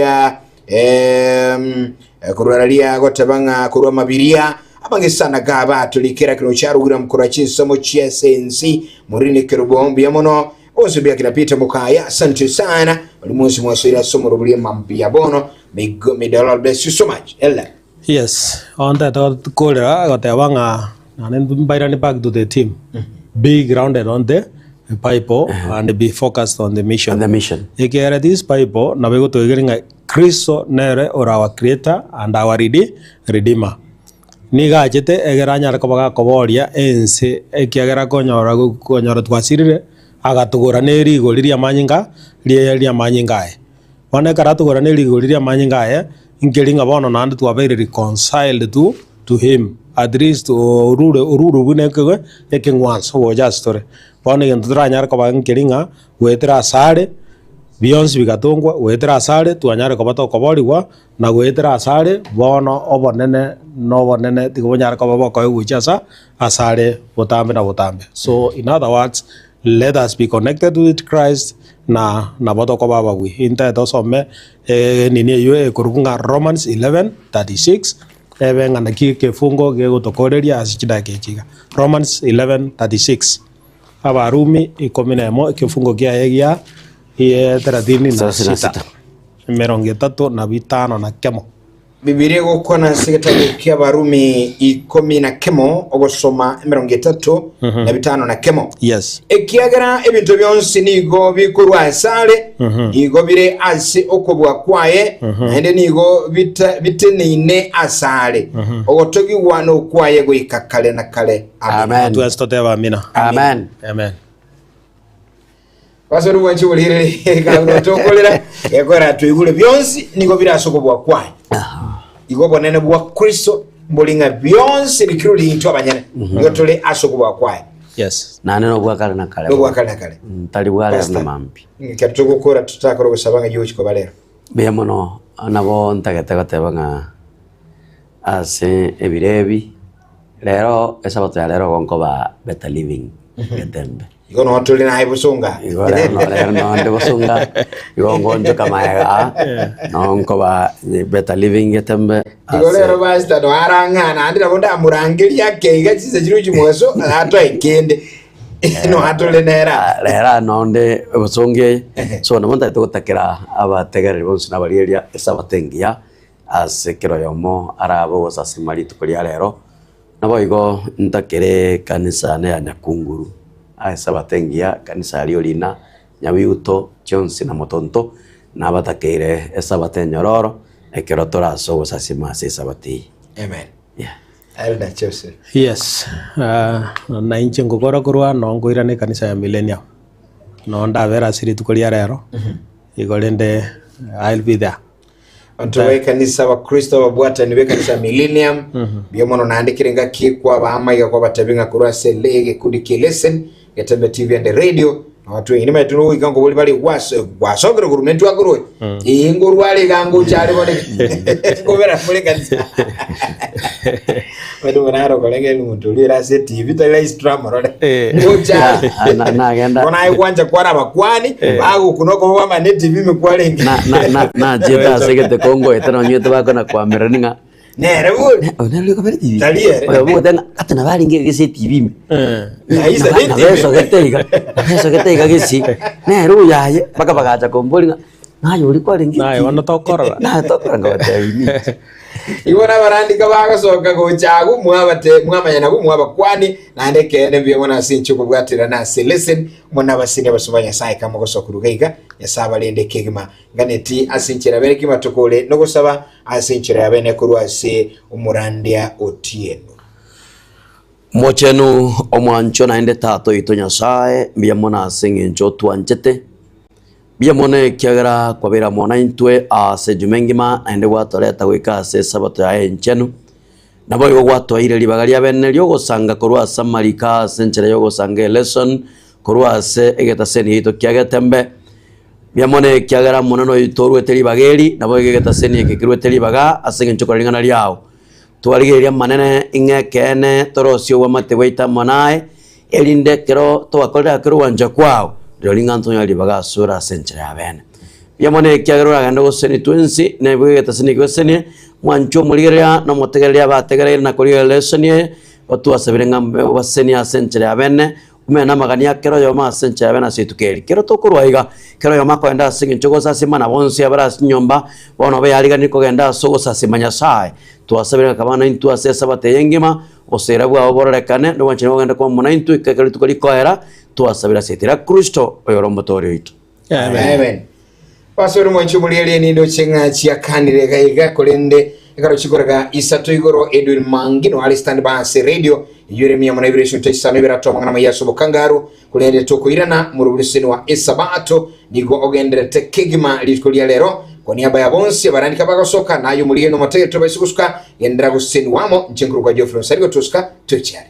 kura ralia gotabanga kura mabiria abange sana gaba tulikera kino charugira mkura chinsomo chia sensi murini kerubombi yamono ozubia kinapita mukaya. Asante sana walimuzi mwaswira somo rubulia mampia bono. May the Lord bless you so much. Ella.
Yes, on that kolera gote wanga and then mbairani back to the team. Be grounded on the Bible and be focused on the mission.
On the mission.
Ekera this Bible na bego to igiringa Kristo nere or our creator and our redeemer. Niga ajete egera nyara kobaga koboria ense ekiagera konyora twasirire agatugura neri igoriria manyinga ria manyingae. Wana karatugura neri igoriria manyingae ingelinga bono nandi twabeire reconciled to him. At least ururu buneke ekengwanso wo just story. Bono yentura nyara kobaga ingelinga wetera sare Beyonce bigatungwa wetera asare tuanyare kobato koboriwa na wetera asare bono obonene tikobonyara kobabo ko uchiasa asare botambe. So in other words, let us be connected with Christ na boto kobaba wi inte to some nini yo kurunga Romans 11:36 ebenga na kifungo ge gotokoreria asichida kechiga Romans 11:36 Abarumi 11 kifungo kia egia 36 mirongo na bitano na kemo.
Bibilia gukona sigitabu kia Barumi 10 ogosoma mirongo na bitano na kemo.
Yes.
Ekiagera ebintu byonsi nigo bikurwa asale igo bire asi okobwa kwaye ende nigo bitenine asale ogotogi wano kwaye goikakale na kale.
Amen.
Tuastoteva amina.
Amen.
Amen.
Wasoro wanchu bulire ka tokolera ekora tuyigule byonsi nigo birasokobwa kwaye. Igo bonene bwa Kristo mbolinga byonsi bikiruli into abanyene nigo tole asokobwa kwaye.
Yes.
Na neno bwa kale na kale.
Bwa kale na kale.
Tali bwa na mambi.
Katugukora tutakoro gusabanga yuchi ko balero.
Be mono anabo ntagete gatebanga ase ebirebi. Lero esabato ya lero gonko ba better living getembe.
Igo no tuli na ibusunga.
Igo no ande busunga. Igo ngonjo kama ya. No gonko ba better living getembe.
Igo lero basta no arangana andi nabonda amurangiri yake igachize chiru chimweso ato ikende. No atole nera.
Lera no ande busunge. So namonta tugotakira abategereri bonsi nabariria esabatengia ase kiroyomo arabo sasimari tukoria lero. Nabo igo ntakere kanisa ne ya Nyakunguru. Sabatengia kanisa liolina Nyabiuto Chonsi na Motonto na batakeire esabatenyororo ekerotora so sasima sabati.
Amen.
Yeah.
Elda Chelsea.
Yes. Na inche ngokora kurwa no ngoirane kanisa ya Millennium. No ndavera siri tukolia rero. Igolende I'll be there.
Antowe kanisa wa Kristo wa bwata niwe kanisa Millennium. Biomono naandikirenga kikwa bahama ya kwa batabinga kurwa selege kudiki listen Getembe TV and the radio na watu wengine metuno ikango boli bali wasogere gurumentu agurwe inguru wale gangu chali bone kobera fule kanisa wadu manaro kolege lumutulira se TV tele stream rode ngocha
na agenda
kona aikwanja kwara bakwani bagu kunoko baba ne TV mekwalengi
na jeta segete Kongo etano nyeto bako na kwamereninga
nere buli
onero ko bere TV
taliere
oyo mutenga atana bali ngege TV
Aisa
TV eso getega gesi nero yaye baka bagacha kombolinga nayo uri kwalengi
nayo wanatokora
na tokora ngawateni
Iwana barandika bagasoka go chagu mwamanya mwaba kwani nandeke ne byabona sincho kubwatira na listen mona basine basubanya sai kama gosokuruga yasaba lende kegima nganeti asinchira bereki matokole no gusaba asinchira yabene kurwase umurandia Otieno
mochenu omwancho naende tato itonya sae byamona singincho twanchete Biamone kiagara kwabira mona intwe ase jumengima ende watoreta gwika ase sabato ya enchenu nabo igo gwatwaire libagaria bene lyo gosanga korwa samarika senchere yo gosanga lesson korwa ase egetaseni ito kiagetembe biamone kiagara mona no itorwe teli bageri nabo egetaseni ekekirwe teli baga ase nchoko lingana lyao twaligeria manene ingekene torosio wa mateweita monae elinde kero twakorera kero wanja kwao Rolinganto ya libaga sura century abene. Yamone kiagero aganda goseni twinsi ne bwegeta sini goseni mwancho muligeria no motegeria bategeria na kolia lesoni otu asabirenga baseni a century abene umena magania kero yo ma century abene asitukeri. Kero tokurwa iga kero yo makwenda singi chogosa simana bonsi abara nyomba bono be aliga niko genda sogosa simanya sai. Tuasabirenga kabana intu asesa bate yengima osera bwa oborekane no wanchine ogenda kwa munaintu ikakali tukali koera twasabira setira Kristo oyoro motori itu.
Amen. Pastor mwanchu muliele ni ndo chenga chia kanire gaiga kolende ikaro chikoraga isato igoro Edwin Mangino ali stand by radio Yeremia mwana vibration tesano ibera to mangana mayaso bokangaru kulende toko irana murubuliseni wa esabato nigo ogendere tekegima likulia lero kwa niaba ya bonsi barandika bagasoka nayo mulieno mateto basikusuka yendera guseni wamo nchenkuru kwa Geoffrey Sarigo tuska tuchari.